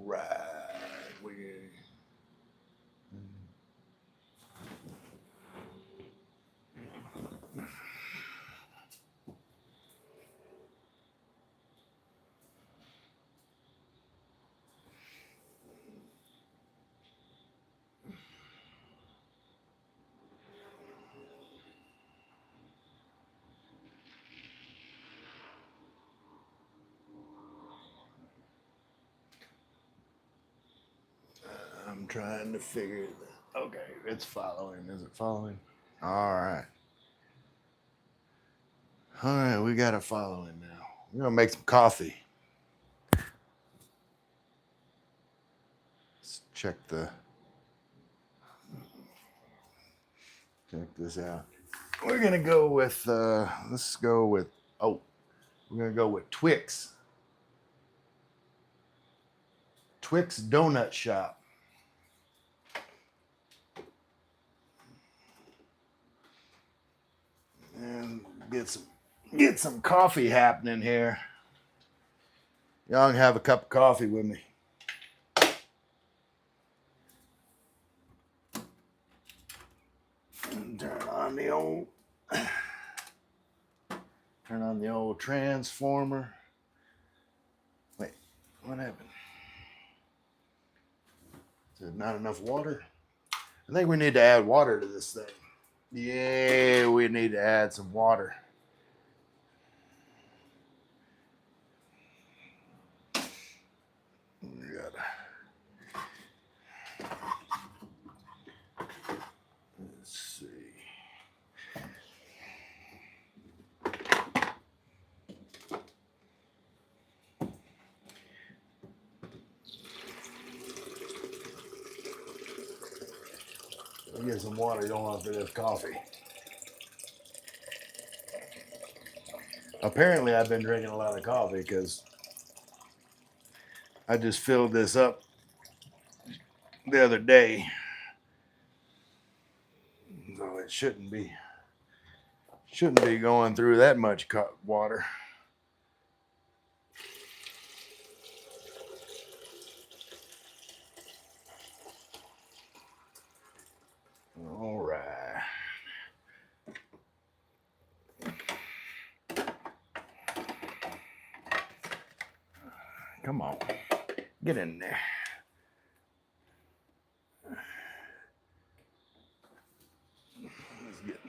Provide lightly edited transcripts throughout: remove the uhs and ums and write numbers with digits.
right. I'm trying to figure it out. Okay, it's following. Is it following? All right. All right, we got it following now. We're going to make some coffee. Let's check this out. We're going to go with, let's go with, we're going to go with Twix. Twix Donut Shop. And get some coffee happening here. Y'all can have a cup of coffee with me. And turn on the old transformer. Wait, what happened? Is there not enough water? I think we need to add water to this thing. Yeah, we need to add some water. Let's see. Get some water going for this coffee. Apparently, I've been drinking a lot of coffee because I just filled this up the other day. So it shouldn't be going through that much water. All right. Come on. Get in there. Let's get.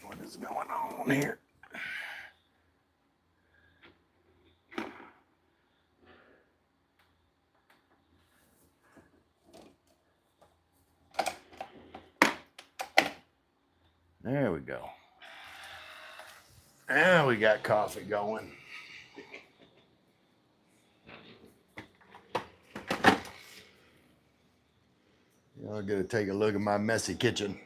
What is going on here? There we go. Now we got coffee going. Y'all gotta take a look at my messy kitchen.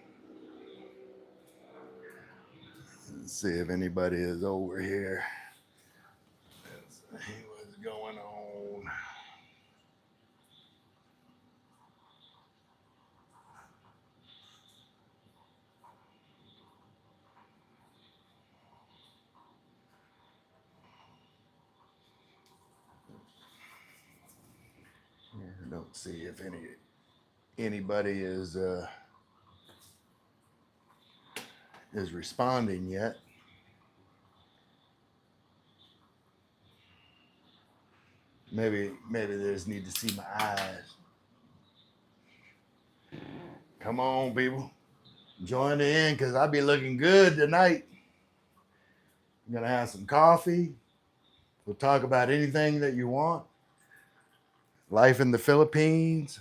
Let's see if anybody is over here. Let's see what's going on. I don't see if anybody is responding yet. Maybe they just need to see my eyes. Come on, people. Join in because I'll be looking good tonight. I'm going to have some coffee. We'll talk about anything that you want. Life in the Philippines.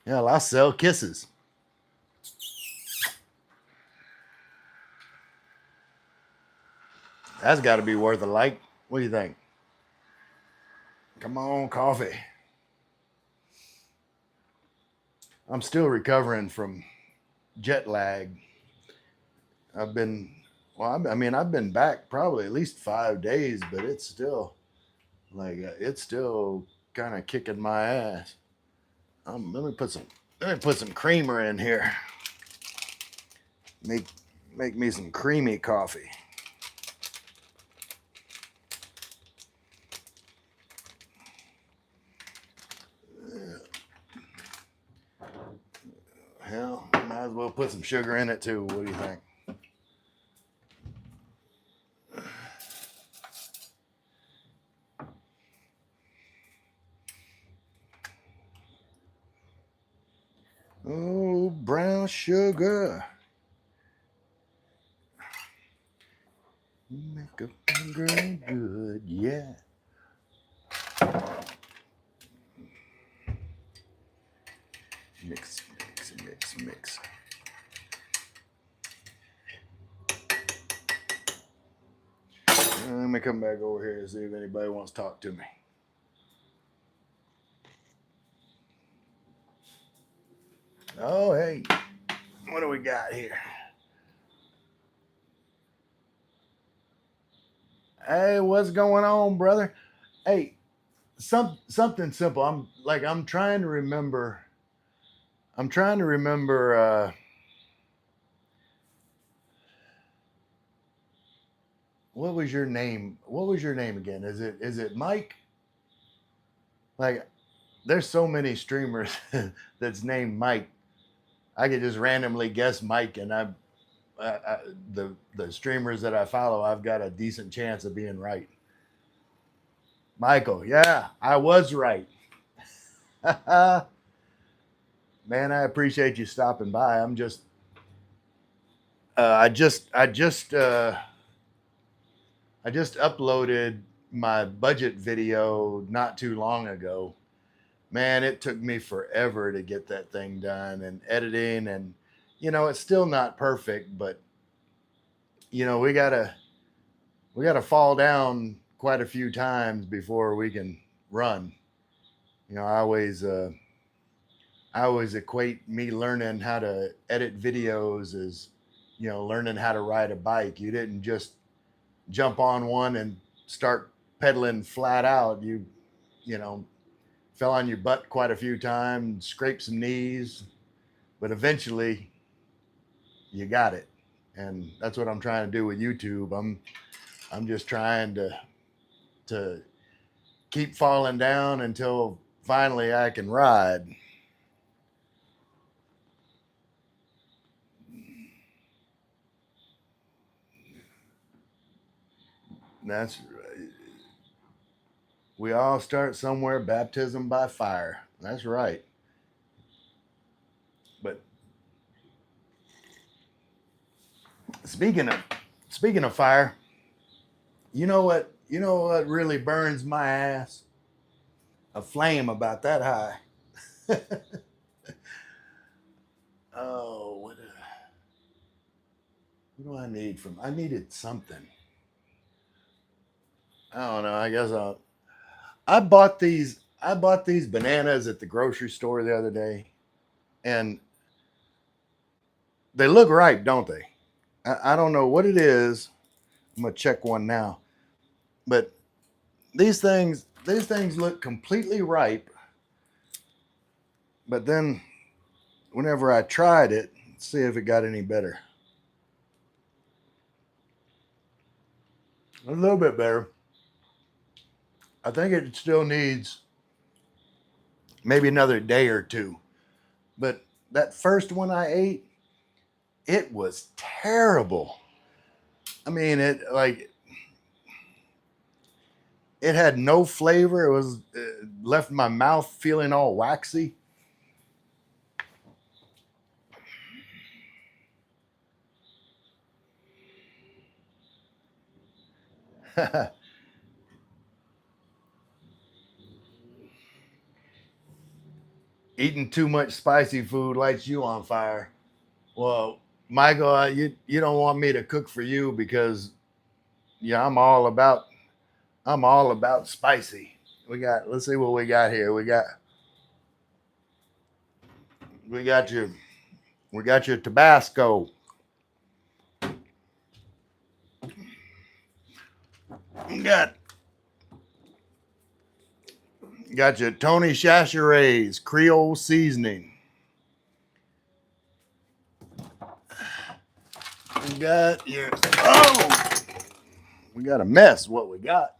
Hell, I sell kisses. That's got to be worth a like. What do you think? Come on, coffee. I'm still recovering from jet lag. I've been back probably at least 5 days, but it's still kind of kicking my ass. Let me put some creamer in here. Make me some creamy coffee. Hell, might as well put some sugar in it too. What do you think? Oh, brown sugar. Make a finger good, yeah. Mix, mix, mix, mix. Let me come back over here and see if anybody wants to talk to me. Oh, hey, what do we got here? Hey, what's going on, brother? Hey, something simple. I'm trying to remember. What was your name? What was your name again? Is it Mike? Like, there's so many streamers that's named Mike. I could just randomly guess Mike, and the streamers that I follow, I've got a decent chance of being right. Michael, yeah, I was right. Man, I appreciate you stopping by. I just uploaded my budget video not too long ago. Man, it took me forever to get that thing done and editing, and it's still not perfect, but we gotta fall down quite a few times before we can run. I always equate me learning how to edit videos as learning how to ride a bike. You didn't just jump on one and start pedaling flat out. You fell on your butt quite a few times, scraped some knees, but eventually you got it. And that's what I'm trying to do with YouTube. I'm just trying to keep falling down until finally I can ride. That's right. We all start somewhere. Baptism by fire. That's right. But speaking of fire, you know what? You know what really burns my ass? A flame about that high. Oh, what do I need from? I needed something. I don't know. I guess I bought these. I bought these bananas at the grocery store the other day, and they look ripe, don't they? I don't know what it is. I'm gonna check one now, but these things look completely ripe. But then, whenever I tried it, let's see if it got any better. A little bit better. I think it still needs maybe another day or two. But that first one I ate, it was terrible. I mean, it had no flavor. It left my mouth feeling all waxy. Eating too much spicy food lights you on fire. Well, Michael, you don't want me to cook for you because yeah, I'm all about spicy. Let's see what we got here. We got your we got your Tabasco. We got your Tony Chachere's Creole seasoning. got here? Oh, we got a mess. What we got?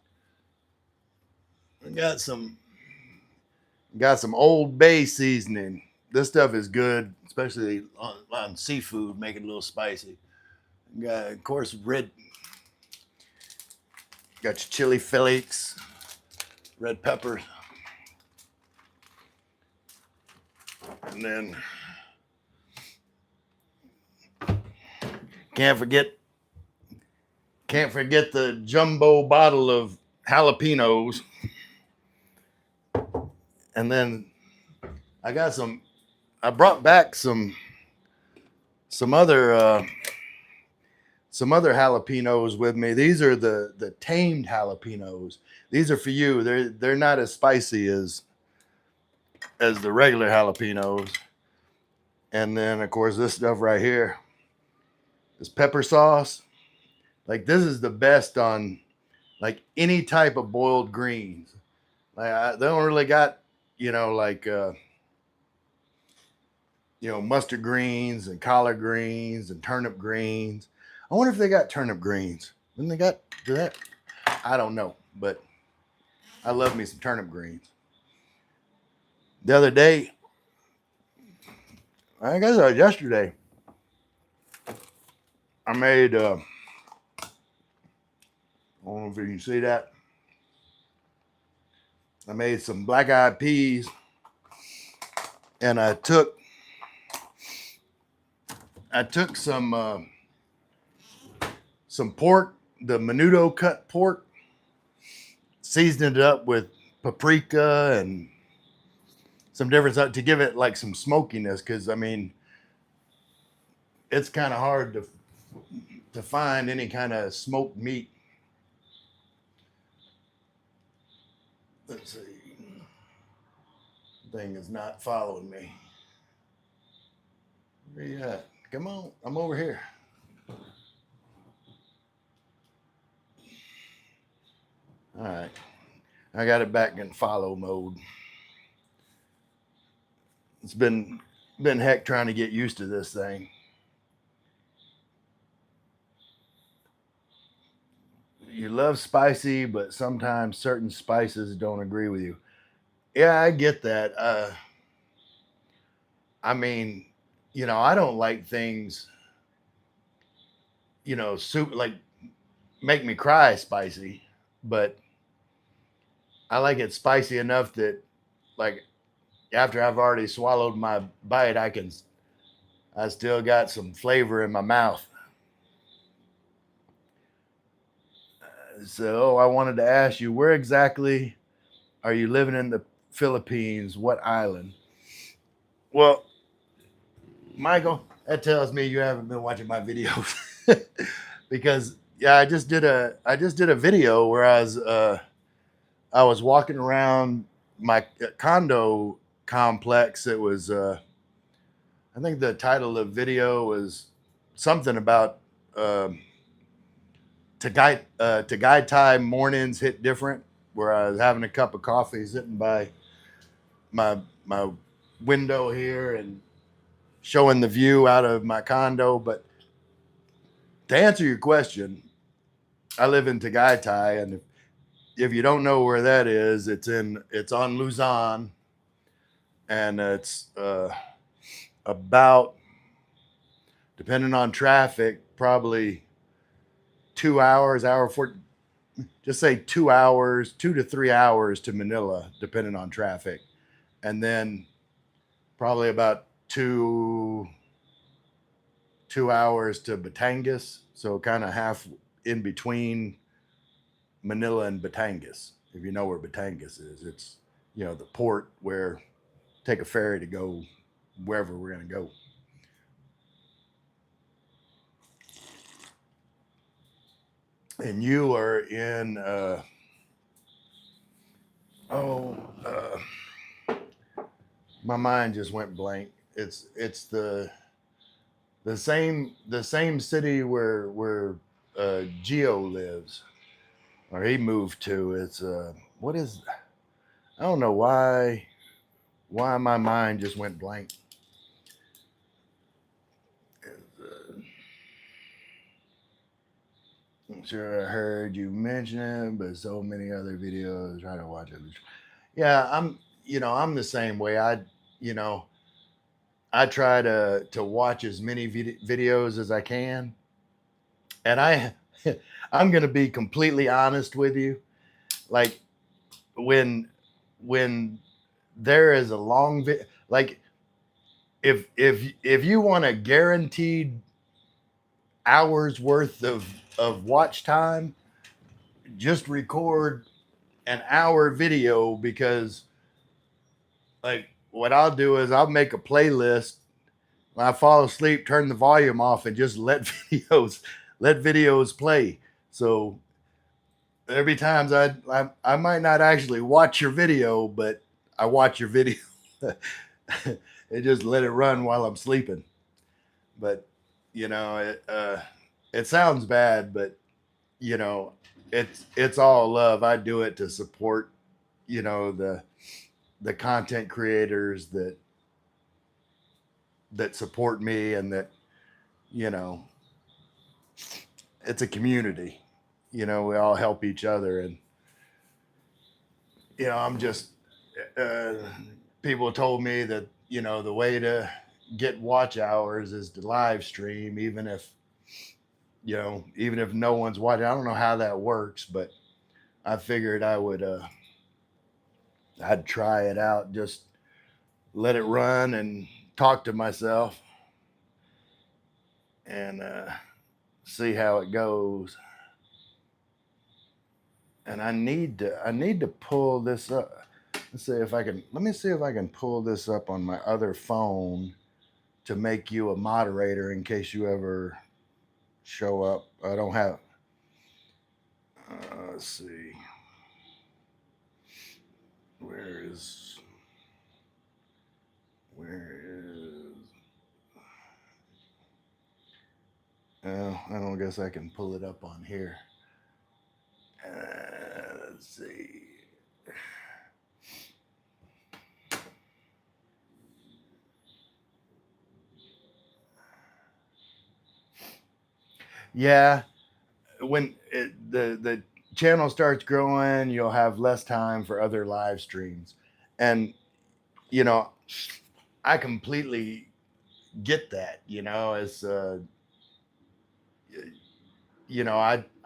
We got some Old Bay seasoning. This stuff is good, especially on seafood, make it a little spicy. We got, of course, got your chili flakes, red peppers, and then can't forget the jumbo bottle of jalapenos. And then I brought back some other jalapenos with me. These are the tamed jalapenos. These are for you. They're not as spicy as the regular jalapenos. And then of course this stuff right here is pepper sauce. Like this is the best on like any type of boiled greens. Like they don't really got, mustard greens and collard greens and turnip greens. I wonder if they got turnip greens. Didn't they got that? I don't know, but I love me some turnip greens. The other day, I guess it was yesterday, I made, I don't know if you can see that. I made some black-eyed peas, and I took some pork, the menudo cut pork, seasoned it up with paprika and some different stuff to give it like some smokiness. Because I mean, it's kind of hard to find any kind of smoked meat. Let's see. The thing is not following me. Where you at? Come on, I'm over here. All right, I got it back in follow mode. It's been heck trying to get used to this thing. You love spicy, but sometimes certain spices don't agree with you. Yeah, I get that. I mean, I don't like things, soup like make me cry spicy, but I like it spicy enough that like after I've already swallowed my bite, I still got some flavor in my mouth. So I wanted to ask you, where exactly are you living in the Philippines? What island? Well, Michael, that tells me you haven't been watching my videos because yeah, I just did a video where I was walking around my condo complex. It was I think the title of the video was something about Tagaytay mornings hit different, where I was having a cup of coffee sitting by my window here and showing the view out of my condo. But to answer your question, I live in Tagaytay, and if you don't know where that is, it's on Luzon, and it's about, depending on traffic, probably 2 hours, just say 2 hours, 2 to 3 hours to Manila, depending on traffic, and then probably about two hours to Batangas, so kind of half in between Manila and Batangas. If you know where Batangas is, it's the port where take a ferry to go wherever we're going to go. And you are in my mind just went blank. It's the same city where Gio lives, or he moved to. It's what is, I don't know why my mind just went blank. I'm sure I heard you mention it, but so many other videos. Try to watch it. Yeah, I'm the same way. You know, I try to watch as many videos as I can, and I'm gonna be completely honest with you. Like when when there is a long like if you want a guaranteed hours worth of watch time, just record an hour video because like what I'll do is I'll make a playlist. When I fall asleep, turn the volume off and just let videos play. So every times I might not actually watch your video, but I watch your video and just let it run while I'm sleeping. But it sounds bad, but you know it's all love. I do it to support the content creators that support me and that you know it's a community. We all help each other, and I'm just uh, people told me that the way to get watch hours is to live stream, even if no one's watching. I don't know how that works, but I figured I'd try it out, just let it run and talk to myself and see how it goes. And I need to pull this up. Let me see if I can pull this up on my other phone to make you a moderator in case you ever show up. I don't have. Let's see. Where is? Where is? I don't guess I can pull it up on here. Let's see. Yeah, when the channel starts growing, you'll have less time for other live streams, and you know, I completely get that. As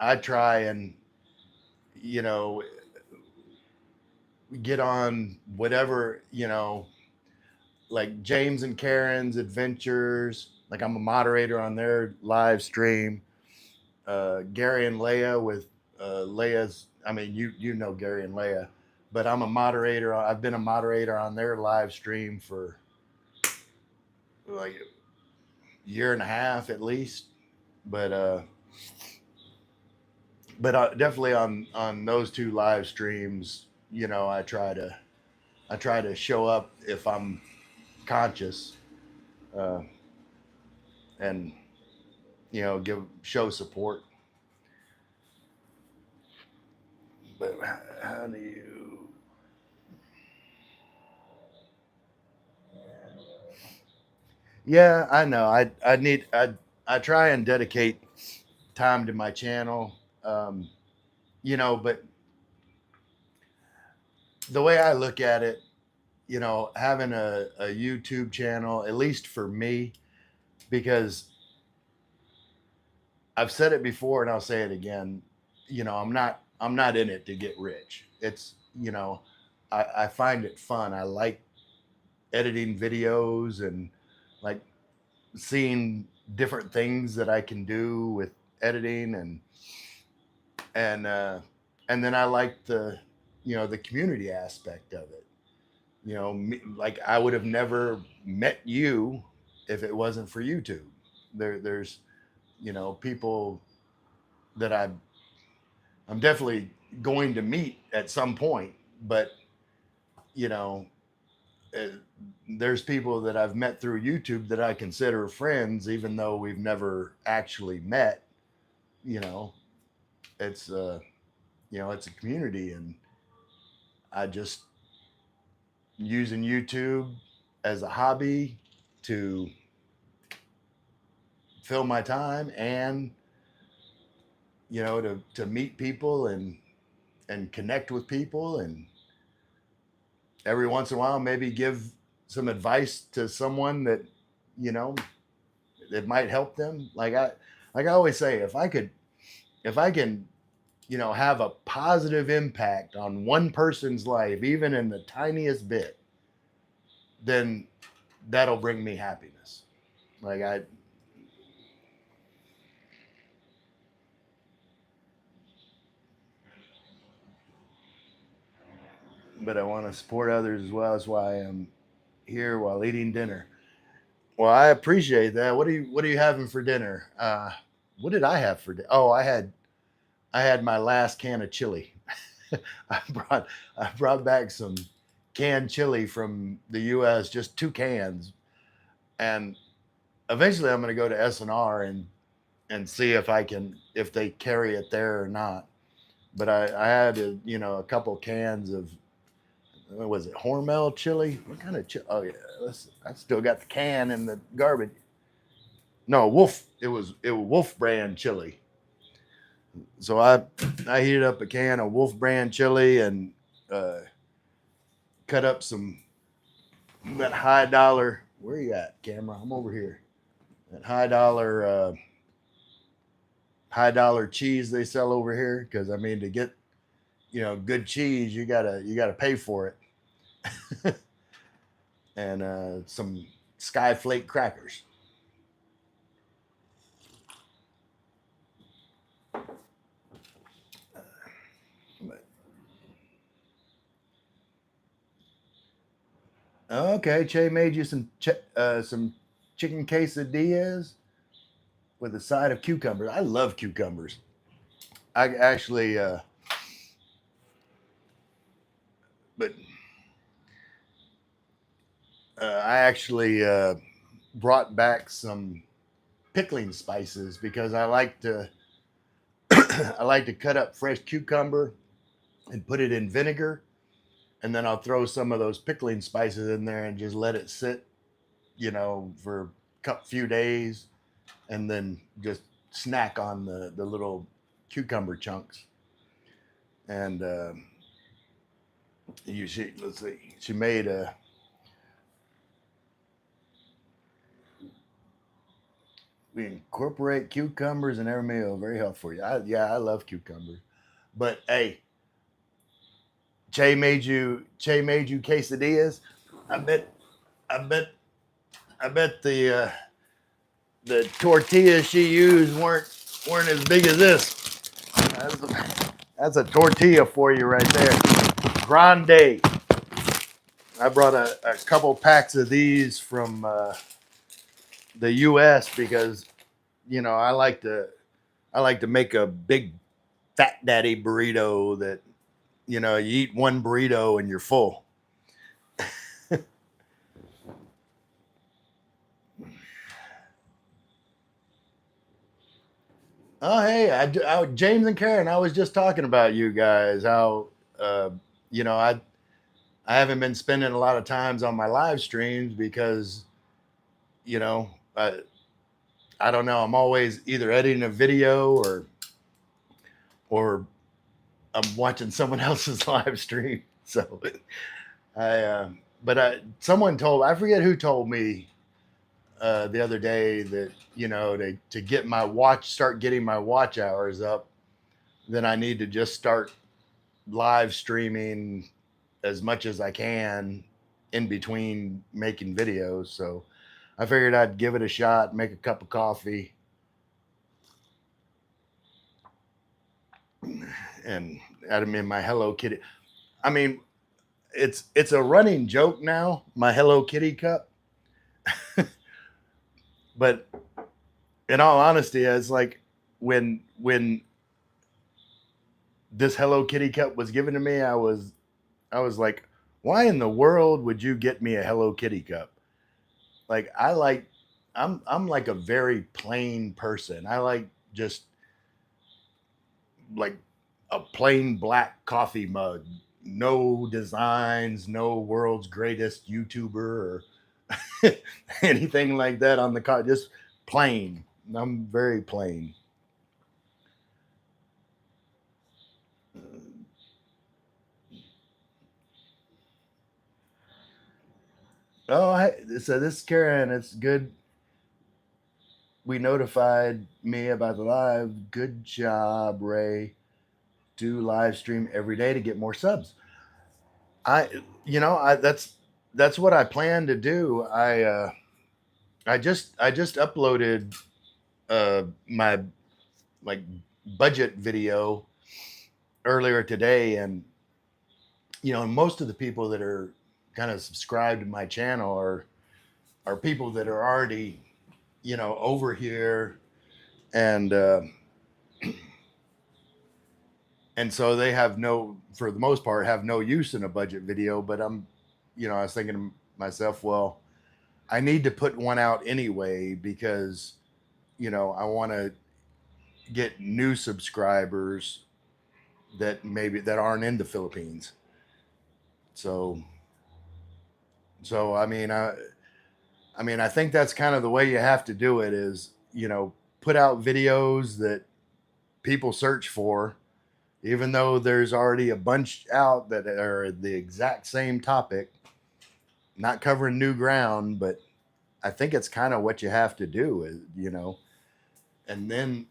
I try and you know get on whatever like James and Karen's adventures. Like I'm a moderator on their live stream. Gary and Leah with Leah's. I mean, you know Gary and Leah, but I'm a moderator. I've been a moderator on their live stream for like a year and a half at least. But definitely on those two live streams, I try to show up if I'm conscious, uh, and give show support. But how do you? Yeah, I know. I try and dedicate time to my channel. Um, but the way I look at it, having a YouTube channel, at least for me, because I've said it before and I'll say it again. I'm not in it to get rich. It's I find it fun. I like editing videos and like seeing different things that I can do with editing and uh, and then I like the community aspect of it. Like I would have never met you if it wasn't for YouTube. There's people that I'm definitely going to meet at some point, but you know uh, there's people that I've met through YouTube that I consider friends, even though we've never actually met. You know, it's it's a community, and I just using YouTube as a hobby to fill my time and you know, to meet people and connect with people, and every once in a while maybe give some advice to someone that, you know, that might help them. Like I always say, if I can, you know, have a positive impact on one person's life, even in the tiniest bit, then that'll bring me happiness. Like I but I want to support others as well. That's why I'm here while eating dinner. Well, I appreciate that. What are you having for dinner? What did I have for dinner? Oh, I had my last can of chili. I brought I brought back some canned chili from the U.S. Just 2 cans, and eventually I'm going to go to S&R and see if they carry it there or not. But I had you know, a couple cans of, was it Hormel chili? What kind of chili? Oh yeah, I still got the can in the garbage. No, Wolf. It was Wolf brand chili. So I heated up a can of Wolf brand chili and uh, cut up some that high dollar. Where you at, camera? I'm over here. That high dollar cheese they sell over here. Because I mean, to get, you know, good cheese, you gotta pay for it. And some Skyflake crackers. Okay, Che made you some chicken quesadillas with a side of cucumbers. I love cucumbers. I actually, but I actually brought back some pickling spices because I like to I like to cut up fresh cucumber and put it in vinegar, and then I'll throw some of those pickling spices in there and just let it sit, you know, for a few days, and then just snack on the little cucumber chunks. And let's see, she made a, we incorporate cucumbers in every meal. Very helpful for you. Yeah, I love cucumbers. But hey, Che made you quesadillas. I bet I bet I bet the tortillas she used weren't as big as this. That's a tortilla for you right there. Grande. I brought a couple packs of these from the U.S. because, you know, I like to make a big fat daddy burrito that, you know, you eat one burrito and you're full. Oh, hey, James and Karen, I was just talking about you guys. How, uh, you know, I haven't been spending a lot of times on my live streams because, you know, I don't know. I'm always either editing a video or I'm watching someone else's live stream. So but someone I forget who told me the other day that, you know, to get start getting my watch hours up, then I need to just start live streaming as much as I can in between making videos. So I figured I'd give it a shot, make a cup of coffee, and add them in my Hello Kitty. I mean, it's a running joke now, my Hello Kitty cup. But in all honesty, it's like when this Hello Kitty cup was given to me, I was like, why in the world would you get me a Hello Kitty cup? Like I'm like a very plain person. I like just like a plain black coffee mug, no designs, no world's greatest YouTuber or anything like that on the car. Just plain. I'm very plain. Oh, so this is Karen. It's good. We notified me about the live. Good job, Ray. Do live stream every day to get more subs. I, that's what I plan to do. I just uploaded my like budget video earlier today, and most of the people that are kind of subscribed to my channel are people that are already over here, and and so they have no, for the most part, have no use in a budget video. But I was thinking to myself, well, I need to put one out anyway because I want to get new subscribers that aren't in the Philippines. So I think that's kind of the way you have to do it is, put out videos that people search for, even though there's already a bunch out that are the exact same topic, not covering new ground. But I think it's kind of what you have to do is, and then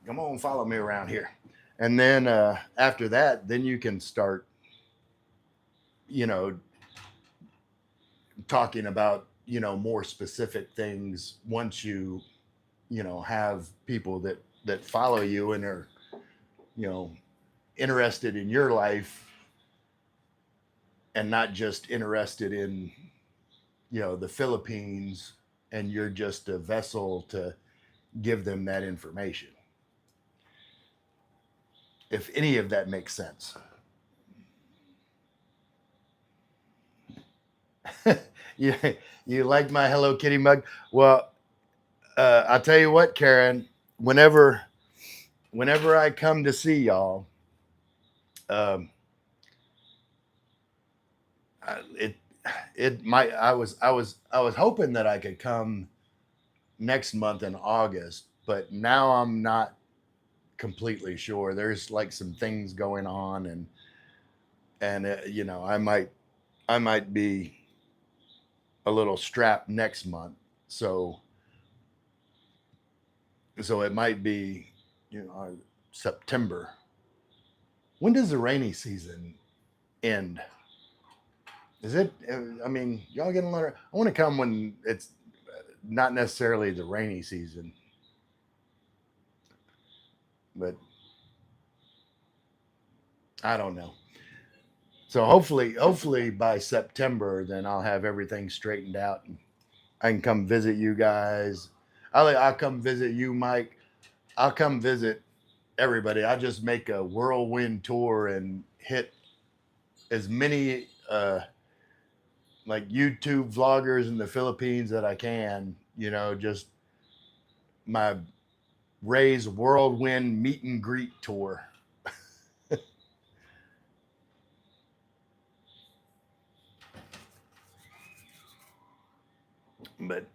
come on, follow me around here. And then after that, then you can start, you know, talking about, more specific things once have people that follow you and are, you know, interested in your life and not just interested in, the Philippines, and you're just a vessel to give them that information. If any of that makes sense. you, you like my Hello Kitty mug? Well, I'll tell you what, Karen, whenever I come to see y'all, um, it it might I was hoping that I could come next month in August, but now I'm not completely sure. There's like some things going on, and I might be a little strapped next month. So it might be, September. When does the rainy season end? Is it? I mean, y'all getting a letter? I want to come when it's not necessarily the rainy season, but I don't know. So hopefully by September, then I'll have everything straightened out, and I can come visit you guys. I'll come visit you, Mike. I'll come visit everybody. I'll just make a whirlwind tour and hit as many like YouTube vloggers in the Philippines that I can. Just my Ray's whirlwind meet and greet tour. But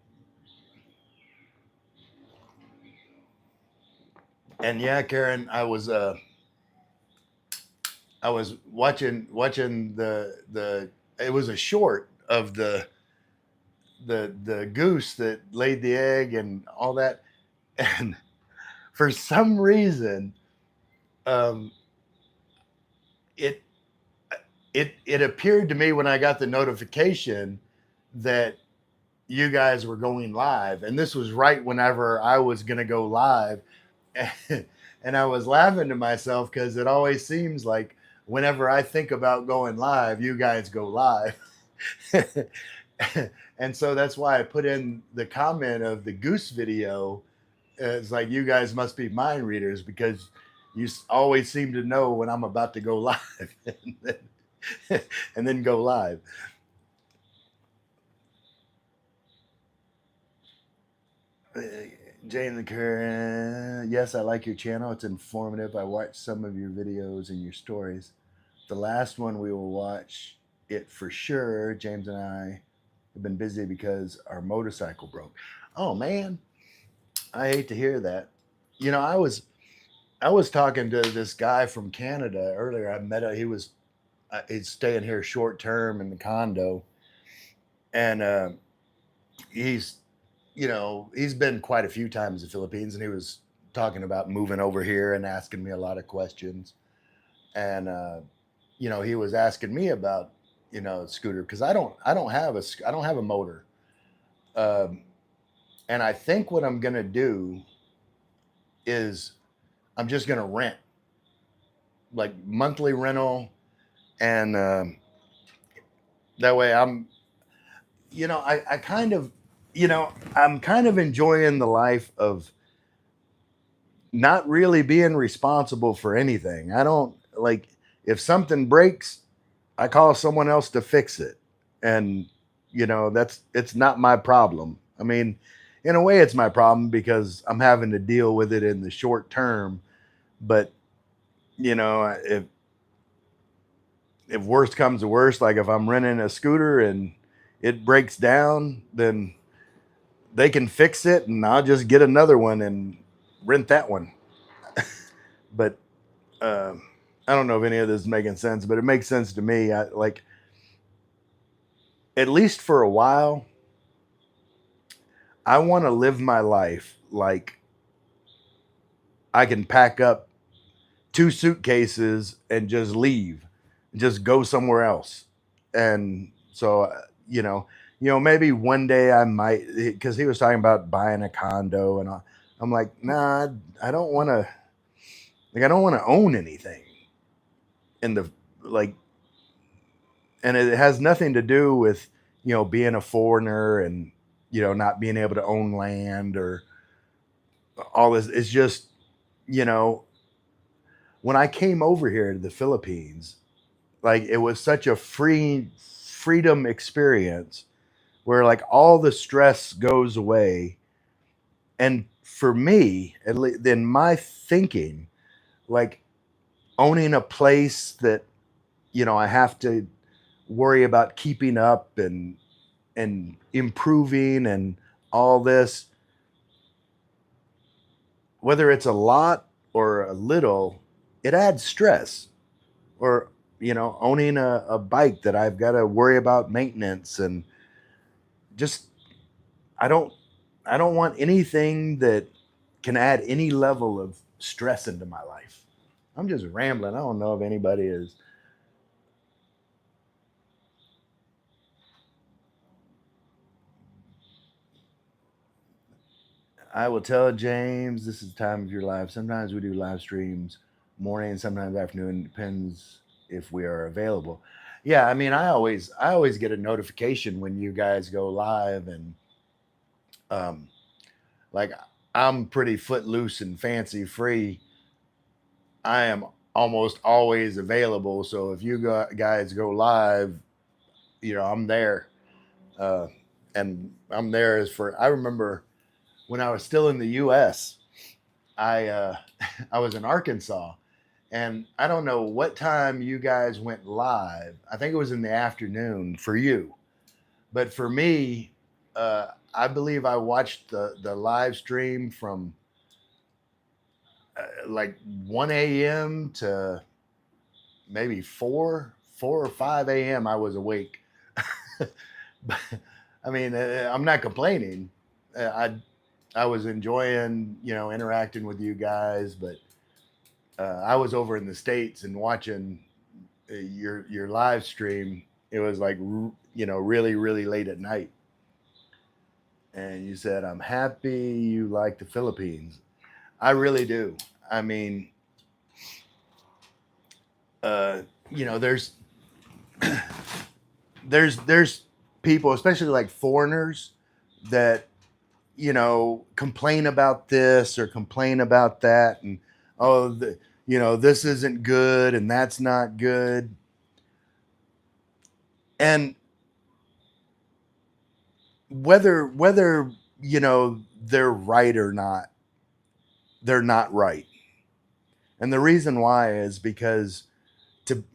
and yeah, Karen, I was watching the it was a short of the goose that laid the egg and all that, and for some reason, um, it it appeared to me when I got the notification that you guys were going live, and this was right whenever I was going to go live. And I was laughing to myself because it always seems like whenever I think about going live, you guys go live. And so that's why I put in the comment of the goose video. It's like, you guys must be mind readers because you always seem to know when I'm about to go live, and then go live. Jane the Current. Yes, I like your channel. It's informative. I watched some of your videos and your stories. The last one we will watch it for sure. James and I have been busy because our motorcycle broke. Oh man, I hate to hear that. I was talking to this guy from Canada earlier. I met him. He's staying here short term in the condo, And he's, he's been quite a few times in the Philippines, and he was talking about moving over here and asking me a lot of questions. And he was asking me about, scooter, because I don't have a motor. Um, and I think what I'm gonna do is I'm just gonna rent, like monthly rental, and that way I kind of, I'm kind of enjoying the life of not really being responsible for anything. I don't like, if something breaks, I call someone else to fix it. And it's not my problem. I mean, in a way it's my problem because I'm having to deal with it in the short term, but if worst comes to worst, like if I'm renting a scooter and it breaks down, then they can fix it and I'll just get another one and rent that one. But uh, I don't know if any of this is making sense, but it makes sense to me. I like, at least for a while, I want to live my life like I can pack up two suitcases and just leave, just go somewhere else. And so, maybe one day I might, because he was talking about buying a condo, and I'm like, nah, I don't want to, like, I don't want to own anything in the, like, and it has nothing to do with, being a foreigner and, not being able to own land or all this. It's just, you know, when I came over here to the Philippines, like it was such a freedom experience where like all the stress goes away. And for me, at least in my thinking, like owning a place that, I have to worry about keeping up and improving and all this, whether it's a lot or a little, it adds stress. Or, owning a bike that I've got to worry about maintenance, and just I don't I don't want anything that can add any level of stress into my life. I'm just rambling. I don't know if anybody is. I will tell James this is the time of your life. Sometimes we do live streams morning, sometimes afternoon, depends if we are available. Yeah, I mean, I always get a notification when you guys go live, and um like I'm pretty footloose and fancy free. I am almost always available. So if you guys go live, I'm there. Uh, and I'm there as for, I remember when I was still in the US, I I was in Arkansas, and I don't know what time you guys went live. I think it was in the afternoon for you, but for me, I believe I watched the live stream from like 1 a.m. to maybe 4 or 5 a.m. I was awake. But, I mean, I'm not complaining. I was enjoying, interacting with you guys, but I was over in the States and watching your live stream. It was like, really, really late at night. And you said, I'm happy you like the Philippines. I really do. I mean, uh, there's there's people, especially like foreigners, that complain about this or complain about that, and oh, this isn't good and that's not good, and whether they're right or not, they're not right. And the reason why is because,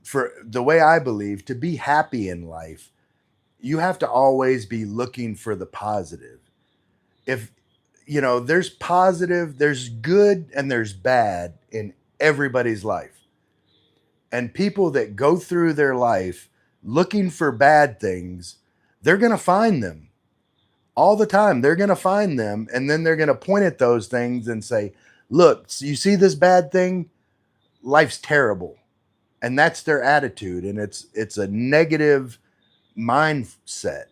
for the way I believe, to be happy in life, you have to always be looking for the positive. If there's positive, there's good, and there's bad in everybody's life. And people that go through their life looking for bad things, they're going to find them all the time. They're going to find them, and then they're going to point at those things and say, look, you see this bad thing? Life's terrible. And that's their attitude, and it's a negative mindset.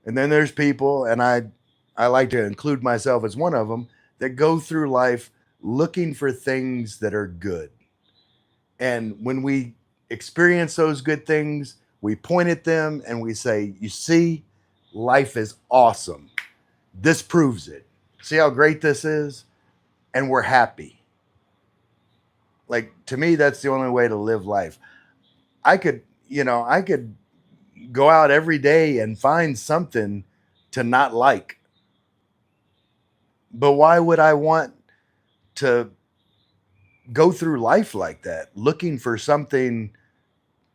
And then there's people, and I like to include myself as one of them, that go through life looking for things that are good. And when we experience those good things, we point at them and we say, you see, life is awesome. This proves it. See how great this is? And we're happy. Like, to me, that's the only way to live life. I could, I could go out every day and find something to not like. But why would I want to go through life like that, looking for something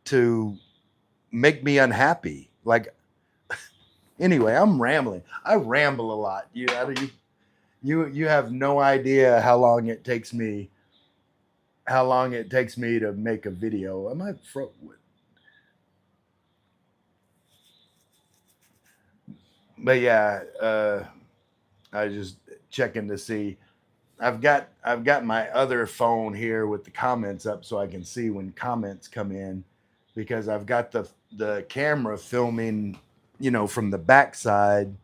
to make me unhappy? Like, anyway, I'm rambling. I ramble a lot. You have no idea how long it takes me to make a video. Am I but yeah, I just checking to see. I've got my other phone here with the comments up so I can see when comments come in, because I've got the camera filming, from the backside.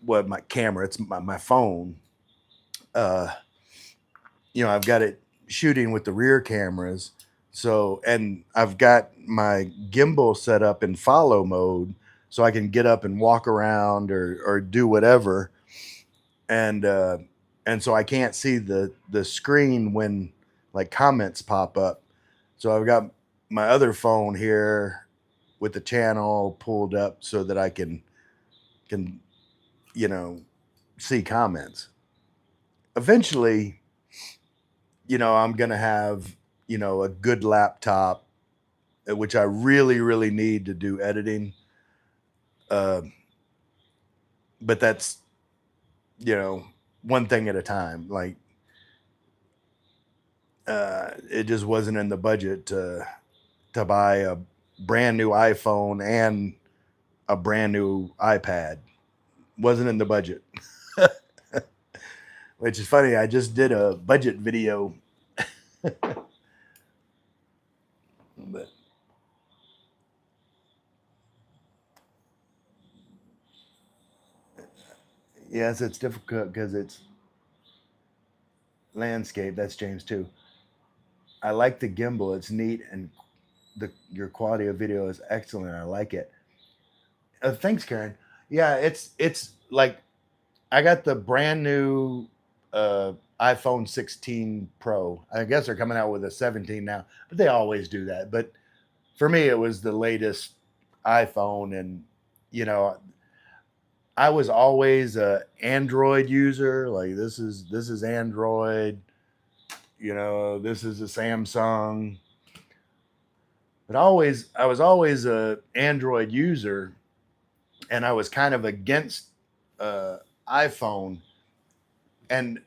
What my camera? It's my phone. Uh, I've got it shooting with the rear cameras. So, and I've got my gimbal set up in follow mode so I can get up and walk around or do whatever. And so I can't see the screen when like comments pop up. So I've got my other phone here with the channel pulled up so that I can see comments. Eventually, I'm gonna have a good laptop, which I really really need to do editing. Uh, but that's one thing at a time. Like, it just wasn't in the budget to buy a brand new iPhone and a brand new iPad. Wasn't in the budget. Which is funny. I just did a budget video. But yes, it's difficult because it's landscape. That's James too. I like the gimbal. It's neat, and your quality of video is excellent. I like it. Thanks, Karen. Yeah, it's like I got the brand new iPhone 16 Pro. I guess they're coming out with a 17 now, but they always do that. But for me, it was the latest iPhone, and you know, I was always a Android user. Like, this is Android. This is a Samsung. But I was always a Android user, and I was kind of against uh, iPhone. And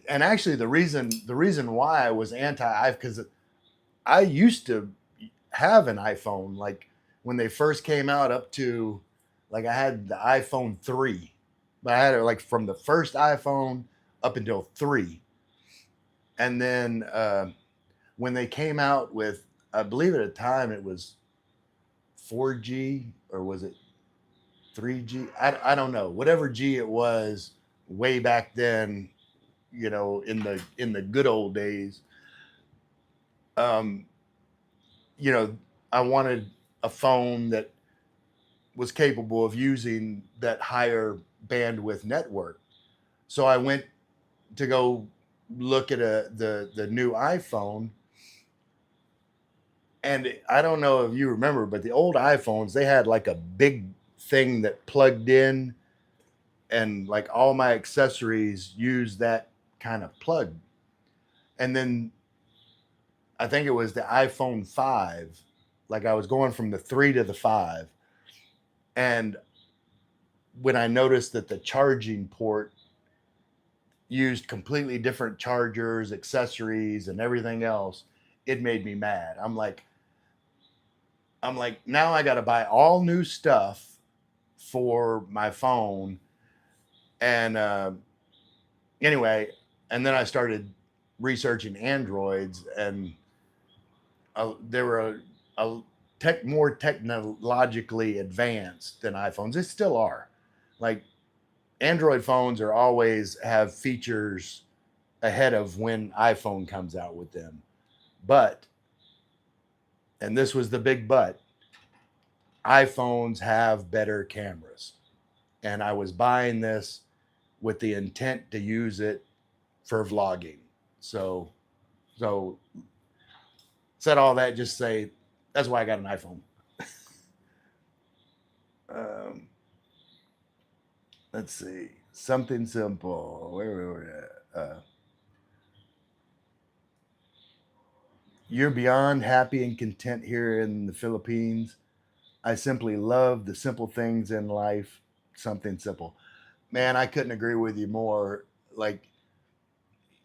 and actually, the reason why I was anti, because I used to have an iPhone, like when they first came out, up to, like, I had the iPhone 3, but I had it like from the first iPhone up until 3. And then when they came out with, I believe at the time it was 4G, or was it 3G? I don't know. Whatever G it was way back then, in the good old days. Um, I wanted a phone that was capable of using that higher bandwidth network. So I went to go look at the new iPhone, and I don't know if you remember, but the old iPhones, they had like a big thing that plugged in, and like all my accessories used that kind of plug. And then I think it was the iPhone 5. Like, I was going from the 3 to the 5. And when I noticed that the charging port used completely different chargers, accessories, and everything else, it made me mad. I'm like, I'm like, now I got to buy all new stuff for my phone. And anyway, and then I started researching Androids, and they were a more technologically advanced than iPhones. They still are. Like Android phones are always have features ahead of when iPhone comes out with them. But, and this was the big but, iPhones have better cameras. And I was buying this with the intent to use it for vlogging. So said all that, just say that's why I got an iPhone. um, let's see, something simple. Where were we at? You're beyond happy and content here in the Philippines. I simply love the simple things in life. Something simple. Man, I couldn't agree with you more. Like,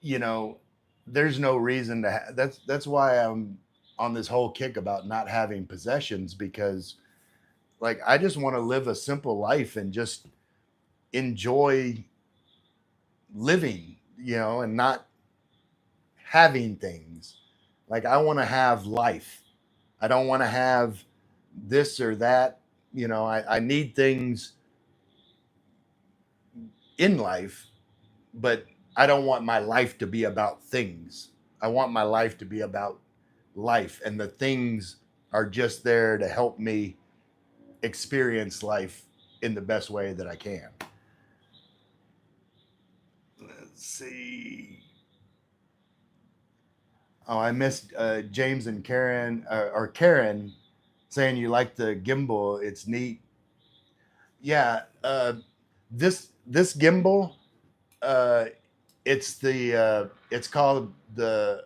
you know, there's no reason to that's why I'm on this whole kick about not having possessions, because like I just want to live a simple life and just enjoy living, and not having things. Like I want to have life. I don't want to have this or that. I need things in life, but I don't want my life to be about things. I want my life to be about life, and the things are just there to help me experience life in the best way that I can. Let's see. Oh, I missed James and Karen, or Karen, saying you like the gimbal. It's neat. Yeah, this gimbal, uh, it's called the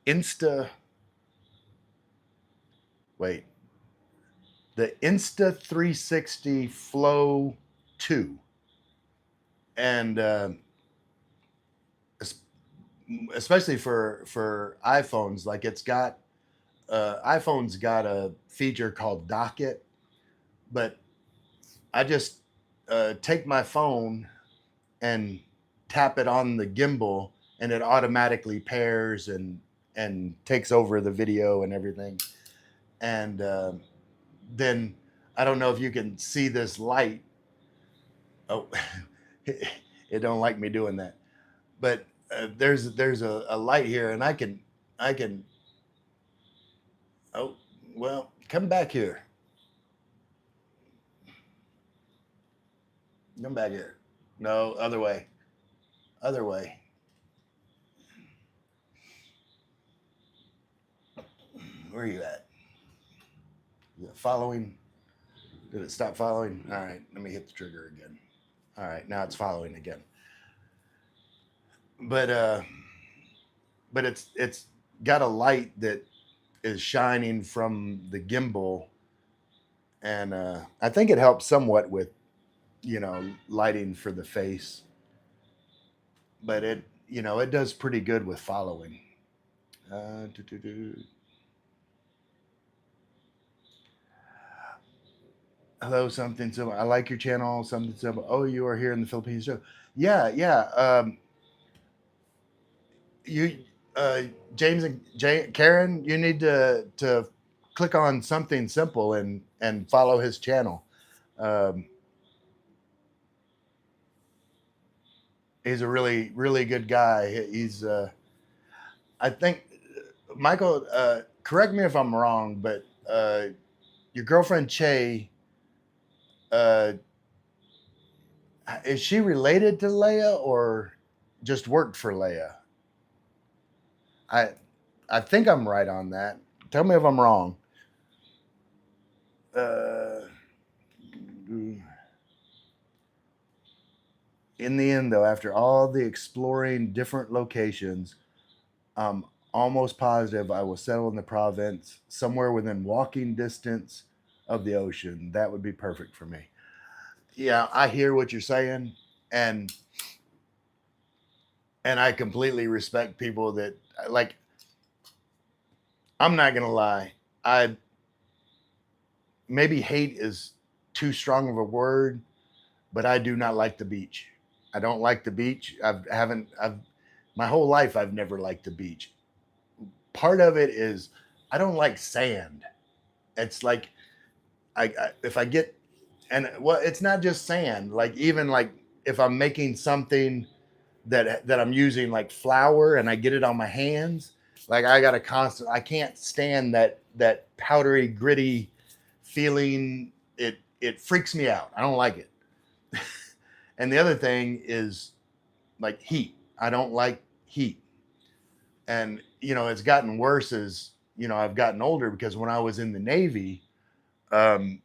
Insta. Wait, the Insta 360 Flow 2, and especially for iPhones, like iPhone's got a feature called Docket, but I just take my phone and tap it on the gimbal, and it automatically pairs and takes over the video and everything. And then I don't know if you can see this light. Oh, it don't like me doing that. But there's a light here, and I can. Oh, well, come back here. Come back here. No, other way. Other way. Where are you at? Is it following? Did it stop following? All right, let me hit the trigger again. All right, now it's following again. But it's got a light that is shining from the gimbal, and I think it helps somewhat with lighting for the face. But it does pretty good with following. Doo-doo-doo. Hello, something simple. I like your channel. Something simple. Oh, you are here in the Philippines too. Yeah, yeah. You, uh, James and Karen, you need to click on something simple and follow his channel. Um, he's a really really good guy. He's I think Michael. Correct me if I'm wrong, but your girlfriend Che, uh, is she related to Leia or just worked for Leia? I I think I'm right on that. Tell me if I'm wrong. Uh, in the end, though, after all the exploring different locations, I'm almost positive I will settle in the province somewhere within walking distance of the ocean. That would be perfect for me. Yeah, I hear what you're saying, and I completely respect people that like. I'm not gonna lie. I maybe hate is too strong of a word, but I do not like the beach. I don't like the beach. I've my whole life I've never liked the beach. Part of it is I don't like sand. It's like I if I get and well, it's not just sand. Like even like if I'm making something that I'm using like flour and I get it on my hands, like I got to constant. I can't stand that powdery gritty feeling. It freaks me out. I don't like it. And the other thing is like heat. I don't like heat. And it's gotten worse as I've gotten older because when I was in the Navy, um,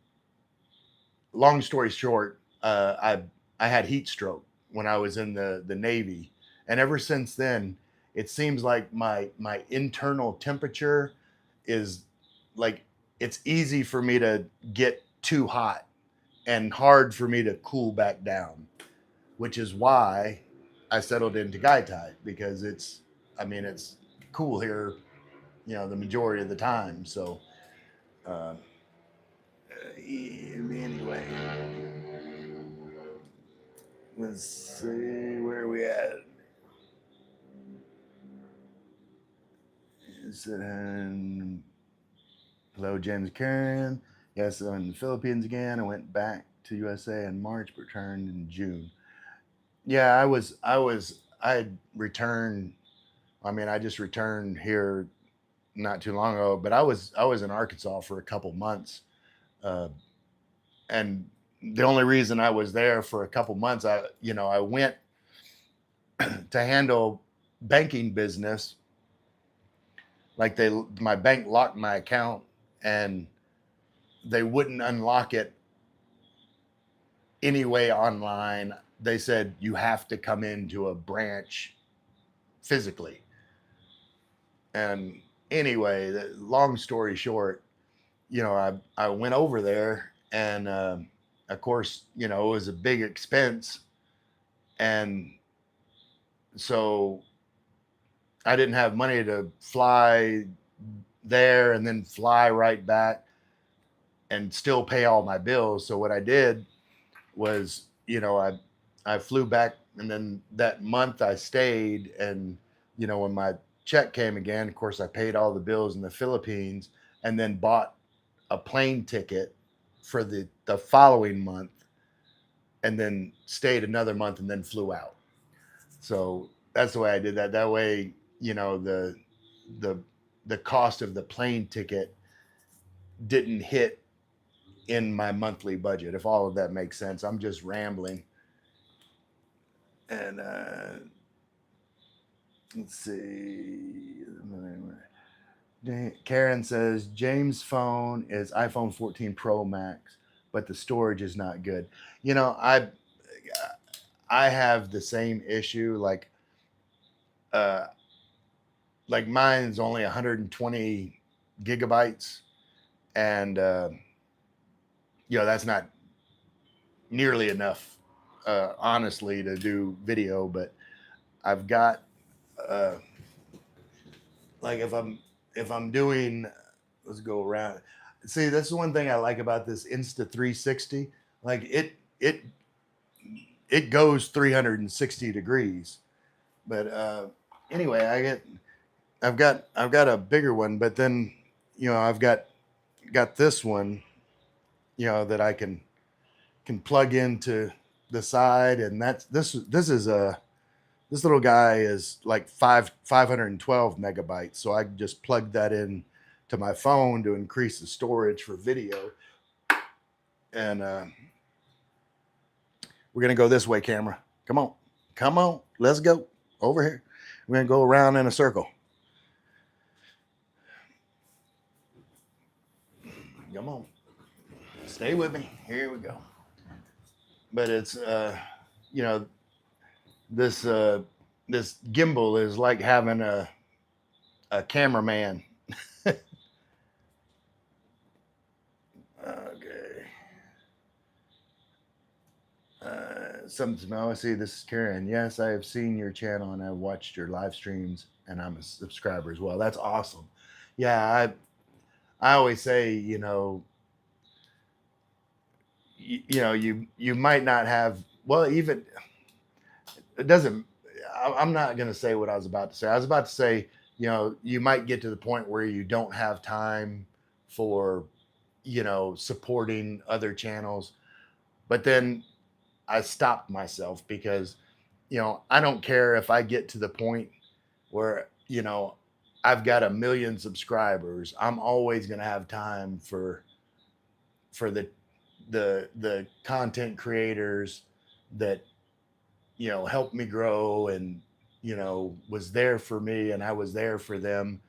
long story short, I had heat stroke when I was in the Navy, and ever since then, it seems like my internal temperature is like it's easy for me to get too hot and hard for me to cool back down, which is why I settled into Gaitai because it's cool here, the majority of the time. So, uh, anyway, let's see where we at. Hello, James Karen. Yes, I'm in the Philippines again. I went back to USA in March, but returned in June. Yeah, I had returned. I mean, I just returned here not too long ago, but I was in Arkansas for a couple months, uh, and the only reason I was there for a couple months, I went to handle banking business. Like my bank locked my account, and they wouldn't unlock it anyway online. They said you have to come into a branch physically. And anyway, long story short, I went over there, and of course, it was a big expense, and so I didn't have money to fly there and then fly right back and still pay all my bills. So what I did was, I flew back, and then that month I stayed, and when my check came again, of course I paid all the bills in the Philippines, and then bought a plane ticket for the following month, and then stayed another month and then flew out. So that's the way I did that. That way, the the cost of the plane ticket didn't hit in my monthly budget, if all of that makes sense. I'm just rambling. And let's see. Karen says James' phone is iPhone 14 Pro Max, but the storage is not good. You know, I have the same issue. Uh, like mine's only 120 gigabytes, and that's not nearly enough, honestly, to do video. But I've got uh, like if I'm doing, let's go around. See, that's the one thing I like about this Insta 360. Like it goes 360 degrees. But anyway, I've got a bigger one, but then I've got this one, that I can plug into the side, and this little guy is like 512 megabytes, so I can just plug that in to my phone to increase the storage for video. And we're gonna go this way, camera. Come on, let's go over here. We're gonna go around in a circle. Come on, stay with me. Here we go. But it's you know this this gimbal is like having a cameraman. Okay. Something I see. This is Karen. Yes, I have seen your channel and I've watched your live streams, and I'm a subscriber as well. That's awesome. Yeah, I always say, you might not have, well, even it doesn't, I'm not going to say what I was about to say. I was about to say, you might get to the point where you don't have time for, supporting other channels. But then I stopped myself because, I don't care if I get to the point where, I've got 1 million subscribers. I'm always going to have time for the content creators that, helped me grow and, was there for me and I was there for them.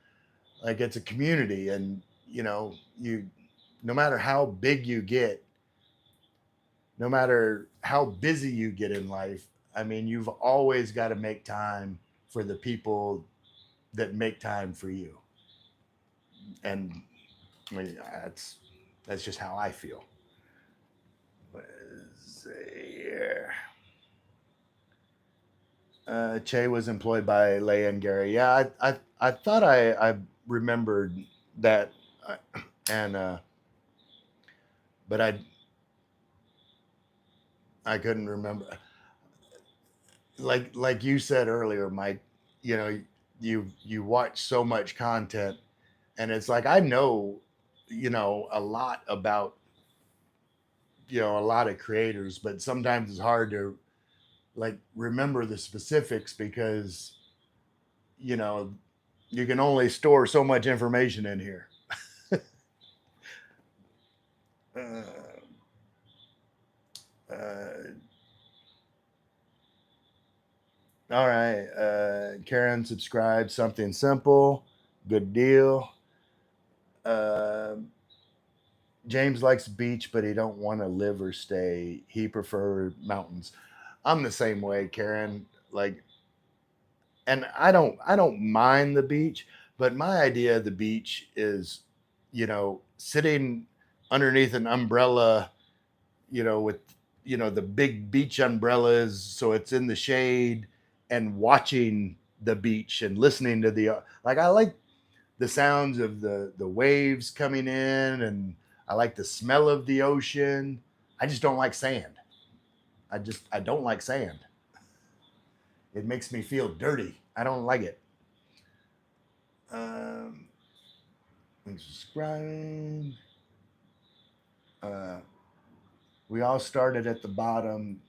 Like, it's a community, and, you, no matter how big you get, no matter how busy you get in life, I mean, you've always got to make time for the people that make time for you. And I mean, that's just how I feel. Let's see here. Che was employed by Leia and Gary. Yeah, I thought I remembered that, and but I couldn't remember. Like you said earlier, Mike. You watch so much content, and it's like I know, a lot about, a lot of creators, but sometimes it's hard to like remember the specifics because you know you can only store so much information in here. uh, uh, all right, Karen subscribed. Something simple, good deal. uh, James likes beach, but he don't want to live or stay. He prefer mountains. I'm the same way, Karen. Like, and I don't mind the beach, but my idea of the beach is, sitting underneath an umbrella, with the big beach umbrellas, so it's in the shade, and watching the beach and listening to the, like, I like the sounds of the waves coming in, and I like the smell of the ocean. I just don't like sand. I don't like sand. It makes me feel dirty. I don't like it. Um, subscribe. Uh, we all started at the bottom.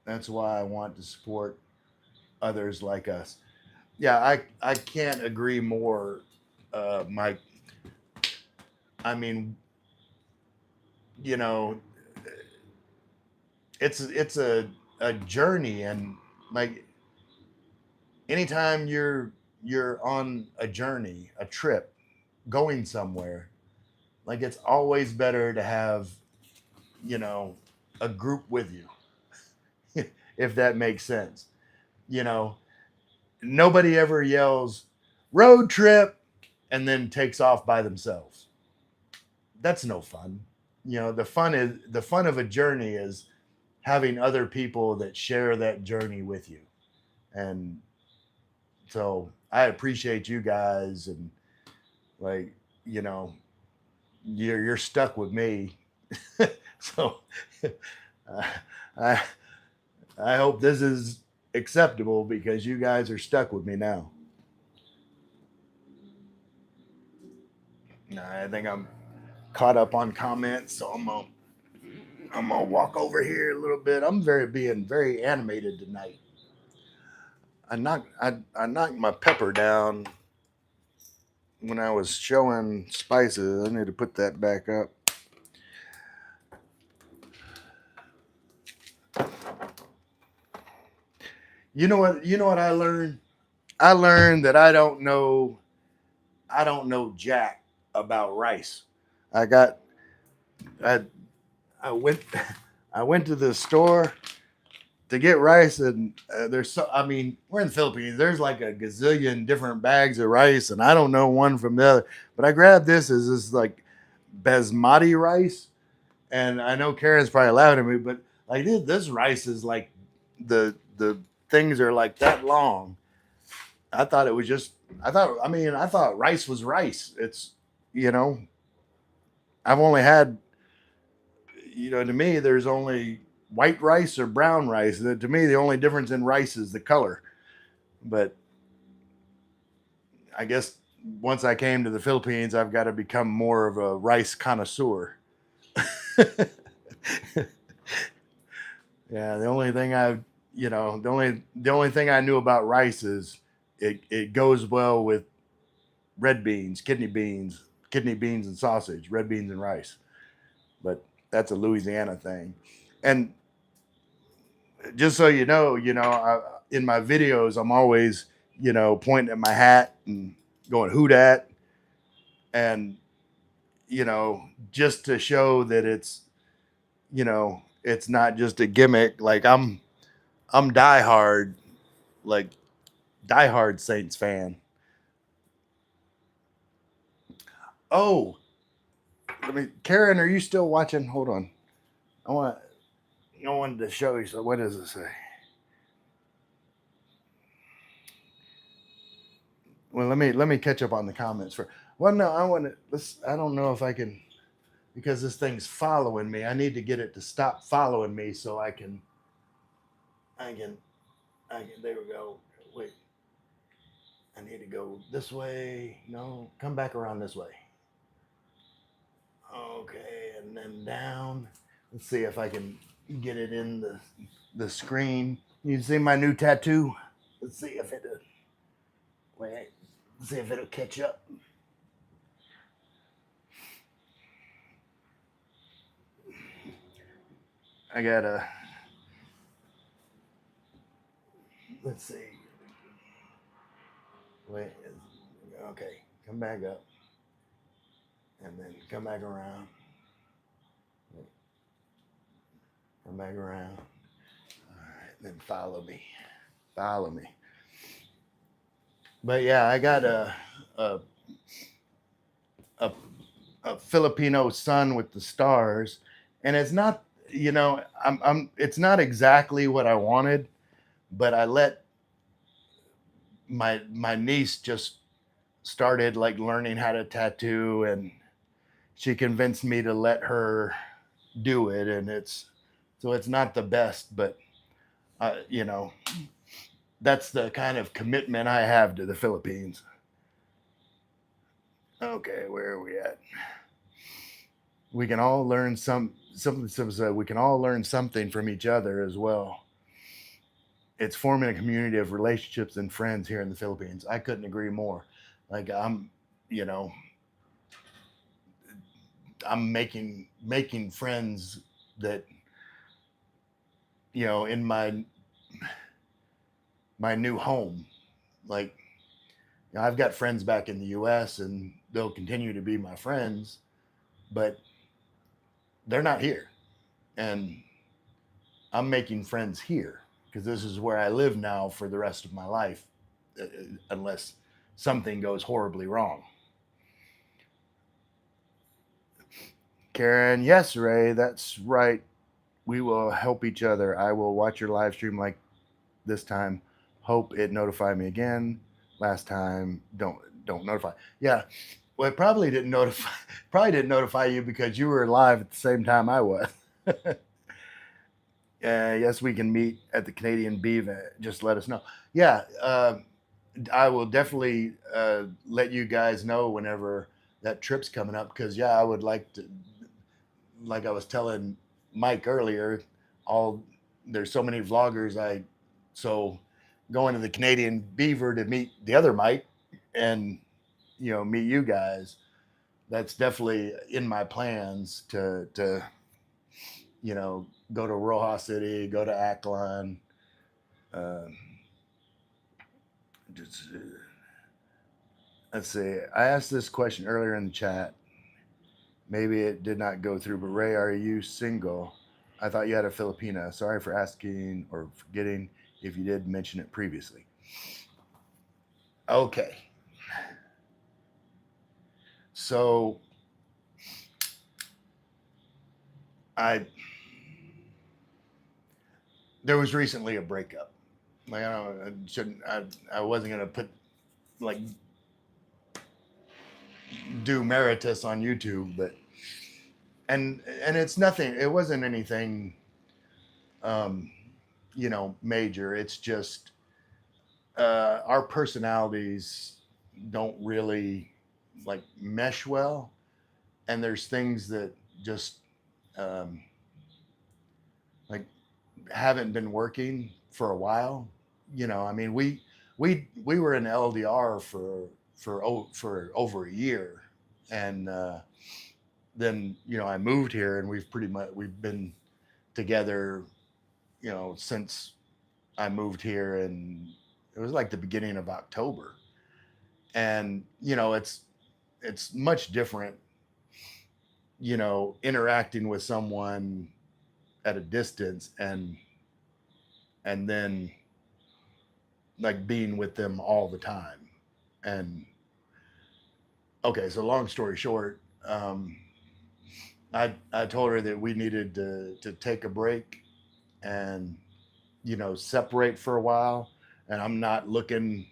That's why I want to support others like us. Yeah, I can't agree more, Mike. I mean, you know, it's a journey, and like anytime you're on a journey, a trip, going somewhere, like it's always better to have, you know, a group with you, if that makes sense. You know, nobody ever yells road trip and then takes off by themselves. That's no fun. The fun of a journey is having other people that share that journey with you. And so I appreciate you guys, and like, you know, you're stuck with me. So uh, I I hope this is acceptable because you guys are stuck with me now. I think I'm caught up on comments, so I'm gonna walk over here a little bit. I'm being very animated tonight. I knocked my pepper down when I was showing spices. I need to put that back up. You know what I learned? I learned that I don't know jack about rice. I got I I went I went to the store to get rice, and there's so, I mean, we're in the Philippines. There's like a gazillion different bags of rice, and I don't know one from the other. But I grabbed this as this like basmati rice, and I know Karen's probably laughing at me, but like this rice is like the things are like that long. I thought it was just. I thought rice was rice. It's, you know I've only had you know, to me, there's only white rice or brown rice. To me, the only difference in rice is the color. But I guess once I came to the Philippines, I've got to become more of a rice connoisseur. Yeah, the only thing the only thing I knew about rice is it goes well with red beans, kidney beans and sausage, red beans and rice. But that's a Louisiana thing. And just so in my videos, I'm always, pointing at my hat and going, "Who dat?" And, just to show that it's not just a gimmick. Like I'm diehard, like diehard Saints fan. Oh, Karen, are you still watching? Hold on. I want, I wanted to show you. So what does it say? Well, let me catch up on the comments for. Well, no, I want to. I don't know if I can, because this thing's following me. I need to get it to stop following me so I can. I can. I can. There we go. Wait. I need to go this way. No, come back around this way. Okay, and then down. Let's see if I can get it in the screen. You see my new tattoo? Let's see if it. Wait. Let's see if it'll catch up. I gotta. Let's see. Wait. Okay. Come back up. And then come back around. Come back around. All right. Then follow me. Follow me. But yeah, I got a, a, a Filipino sun with the stars. And it's not, it's not exactly what I wanted, but I let my niece just started like learning how to tattoo, and she convinced me to let her do it, and it's not the best, but that's the kind of commitment I have to the Philippines. Okay, where are we at? We can all learn we can all learn something from each other as well. It's forming a community of relationships and friends here in the Philippines. I couldn't agree more. Like you know, I'm making friends that in my new home. Like, I've got friends back in the U.S. and they'll continue to be my friends, but they're not here, and I'm making friends here because this is where I live now for the rest of my life, unless something goes horribly wrong. Karen, yes, Ray, that's right. We will help each other. I will watch your live stream like this time. Hope it notify me again. Last time, don't notify. Yeah, well, it probably didn't notify. Probably didn't notify you because you were live at the same time I was. Yes, we can meet at the Canadian Beef. Just let us know. Yeah, I will definitely let you guys know whenever that trip's coming up, because I would like to, like I was telling Mike earlier, all there's so many vloggers. So going to the Canadian Beaver to meet the other Mike and meet you guys. That's definitely in my plans to go to Roja City, go to Aklan. Um, just, let's see. I asked this question earlier in the chat. Maybe it did not go through, but Ray, are you single? I thought you had a Filipina. Sorry for asking or forgetting if you did mention it previously. Okay. So there was recently a breakup. Like, I wasn't gonna put like do Meritus on YouTube, but and it's nothing. It wasn't anything, um, major. It's just our personalities don't really like mesh well, and there's things that just um, like haven't been working for a while. I mean, we were in LDR for over a year, and then I moved here, and we've been together, since I moved here, and it was like the beginning of October, and it's much different, interacting with someone at a distance, and then like being with them all the time. And okay, so long story short, I told her that we needed to take a break and separate for a while, and I'm not looking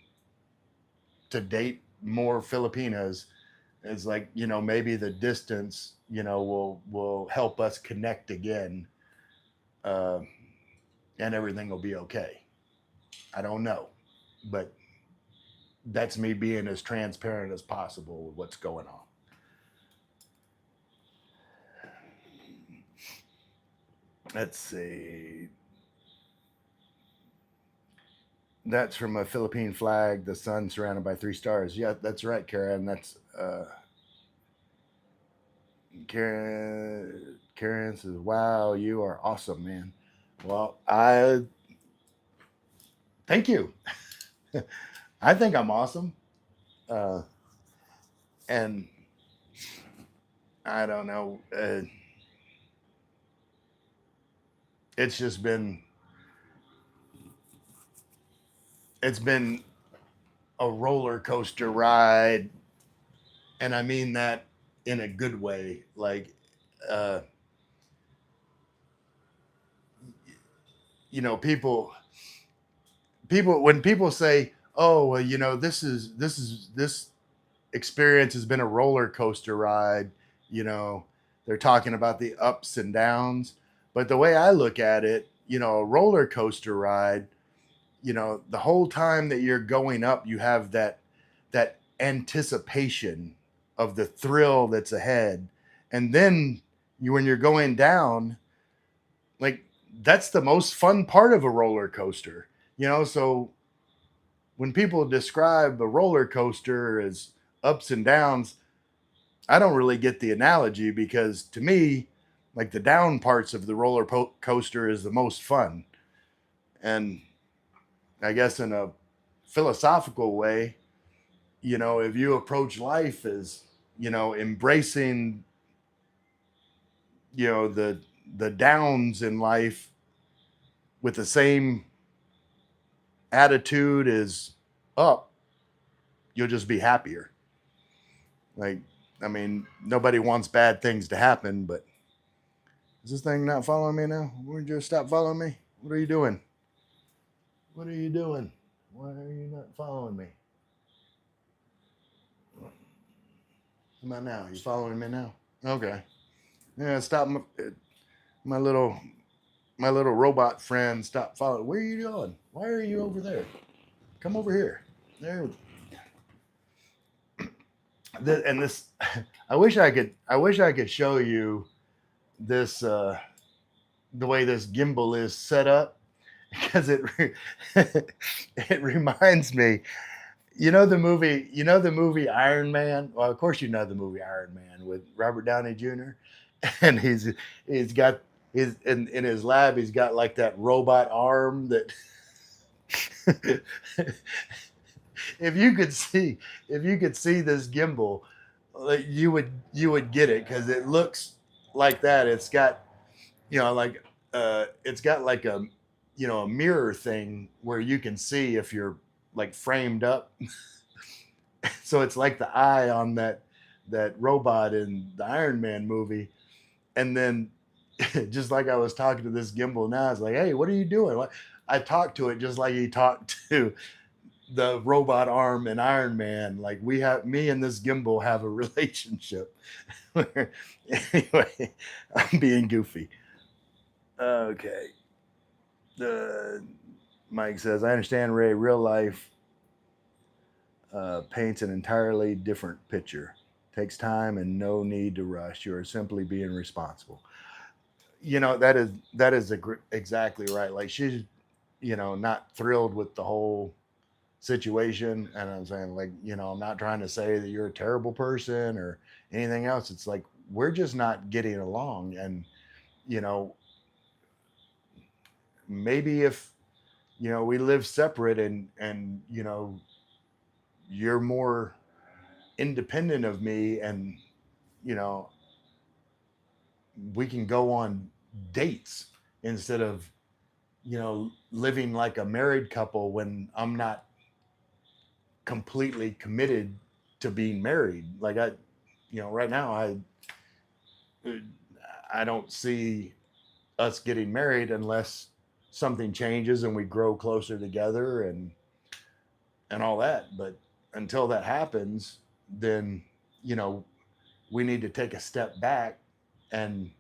to date more Filipinas. It's like, maybe the distance, will help us connect again, uh, and everything will be okay. I don't know, but that's me being as transparent as possible with what's going on. Let's see. That's from a Philippine flag. The sun surrounded by three stars. Yeah, that's right, Karen. That's Karen. Karen says, "Wow, you are awesome, man." Well, I thank you. I think I'm awesome, uh, and I don't know. It's just been a roller coaster ride, and I mean that in a good way. Like, uh, people when people say, "Oh, well, this experience has been a roller coaster ride," you know, they're talking about the ups and downs. But the way I look at it, a roller coaster ride, the whole time that you're going up, you have that anticipation of the thrill that's ahead. And then when you're going down, like, that's the most fun part of a roller coaster. So when people describe a roller coaster as ups and downs, I don't really get the analogy, because to me, like, the down parts of the coaster is the most fun. And I guess in a philosophical way, if you approach life as, embracing, the downs in life with the same attitude as up, you'll just be happier. Like, I mean, nobody wants bad things to happen, but is this thing not following me now? Would you stop following me? What are you doing? What are you doing? Why are you not following me? How about now? You following me now? Okay. Yeah, stop my little my little robot friend. Stop following. Where are you going? Why are you over there? Come over here. There. And this, I wish I could show you this, the way this gimbal is set up, because it reminds me. You know the movie Iron Man. Well, of course you know the movie Iron Man with Robert Downey Jr. And he's got his in his lab. He's got like that robot arm that. If you could see this gimbal, like, you would get it, because it looks like that. It's got, like, it's got like a mirror thing where you can see if you're like framed up. So it's like the eye on that robot in the Iron Man movie. And then, just like I was talking to this gimbal now, it's like, "Hey, what are you doing?" I talked to it just like he talked to the robot arm in Iron Man. Like we have, me and this gimbal have a relationship. Anyway, I'm being goofy. Okay. Mike says, I understand, Ray. Real life paints an entirely different picture. Takes time and no need to rush. You are simply being responsible. You know, that is exactly right. Like she's, not thrilled with the whole situation, and I'm saying, like, I'm not trying to say that you're a terrible person or anything else. It's like we're just not getting along, and you know maybe if we live separate, and you're more independent of me, and you know we can go on dates instead of living like a married couple when I'm not completely committed to being married. Like right now, I don't see us getting married unless something changes and we grow closer together, and all that. But until that happens, then you know we need to take a step back and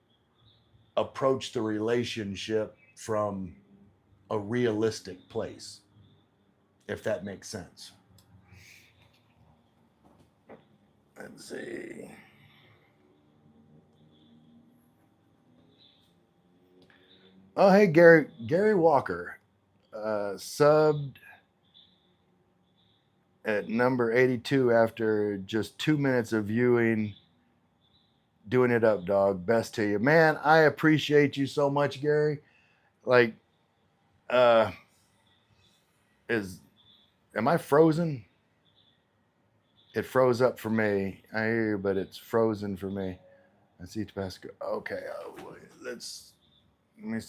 approach the relationship from a realistic place, if that makes sense. Let's see. Oh, hey, Gary Walker, subbed at number 82 after just 2 minutes of viewing. Doing it up, dog. Best to you, man. I appreciate you so much, Gary. Like, uh, is am I frozen? It froze up for me. I hear you, but it's frozen for me. I see Tabasco. Okay, let's let me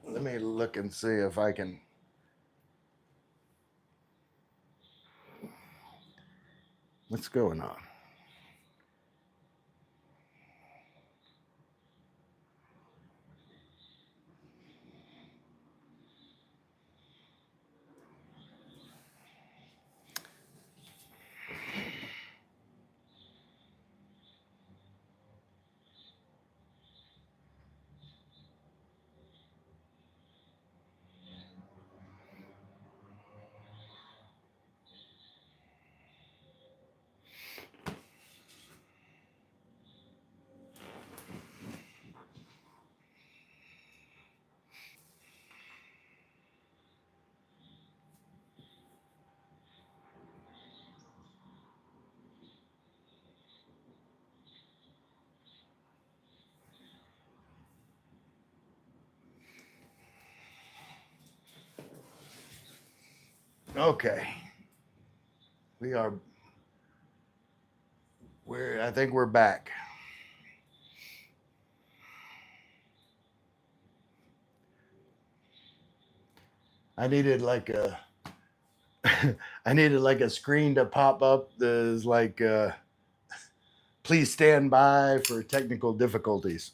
let me look and see if I can. What's going on? Okay, we are. I think we're back. I needed like a I needed like a screen to pop up that's like please stand by for technical difficulties.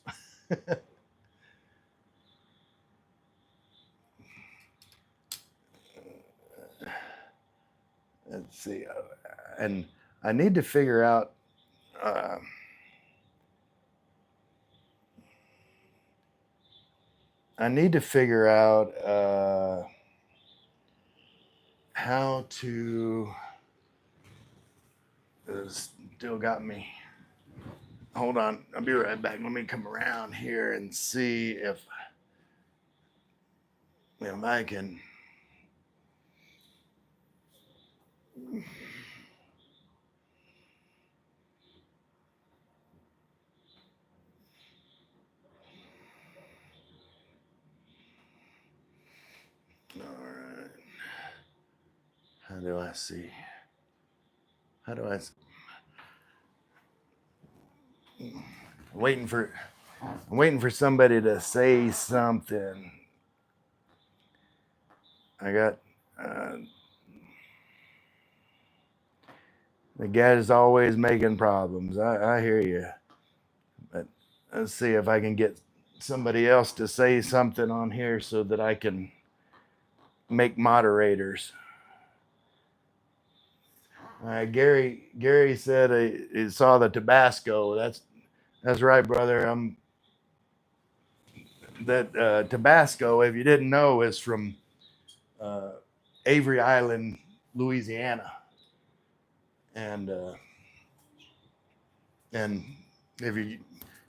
Let's see. And I need to figure out uh, I need to figure out how to still got me. Hold on, I'll be right back. Let me come around here and see if I can. All right. How do I see? How do I? Waiting for. I'm waiting for somebody to say something. I got. Uh, the guy is always making problems. I hear you. But let's see if I can get somebody else to say something on here so that I can make moderators. Gary said he saw the Tabasco. That's right, brother. That Tabasco, if you didn't know, is from uh, Avery Island, Louisiana, and uh, and if you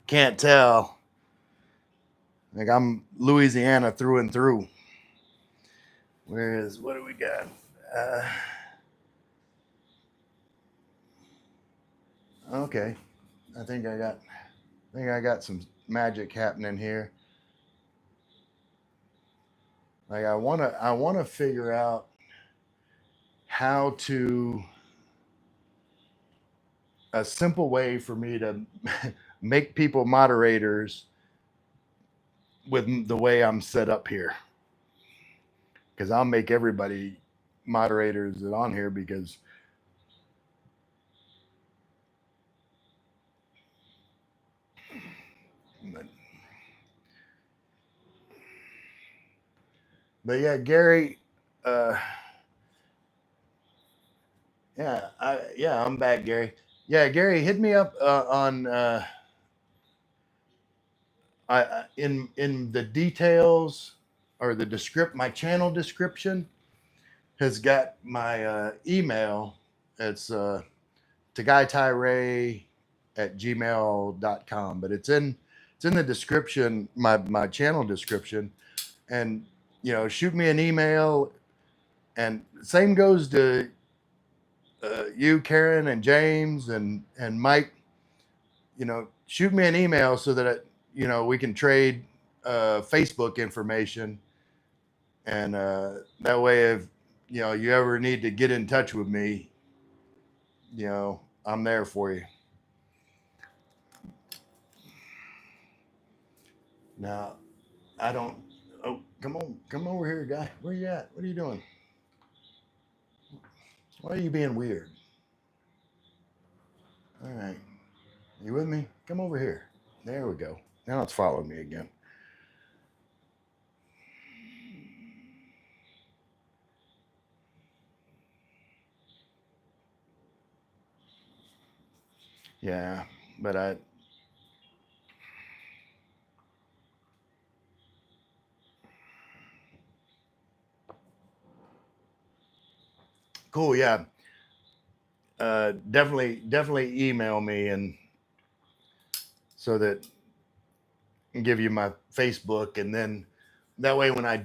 can't tell, like I'm Louisiana through and through. What do we got? Uh, okay, I think I got some magic happening here. Like I wanna figure out how to a simple way for me to make people moderators with the way I'm set up here. Because I'll make everybody moderators that on here because but yeah, Gary, uh, I'm back, Gary. Yeah, Gary, hit me up on in the details or my channel description has got my email. It's tagaityray at gmail.com, but it's in the description, my channel description, and shoot me an email. And same goes to you, Karen, and James, and Mike. Shoot me an email so that we can trade Facebook information, and that way, if you ever need to get in touch with me, I'm there for you. Now, I don't. Oh, come over here, guy. Where you at? What are you doing? Why are you being weird? All right, you with me? Come over here. There we go. Now it's following me again. Yeah, but cool. Yeah, definitely email me and so that I can give you my Facebook, and then that way when I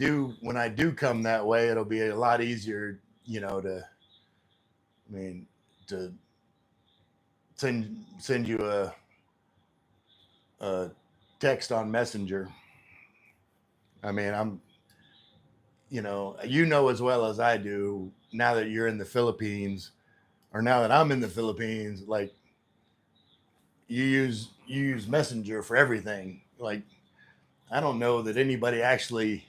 do come that way, it'll be a lot easier, I mean to send you a text on Messenger. I mean, as well as I do, now that you're in the Philippines, or now that I'm in the Philippines, like you use Messenger for everything. Like I don't know that anybody actually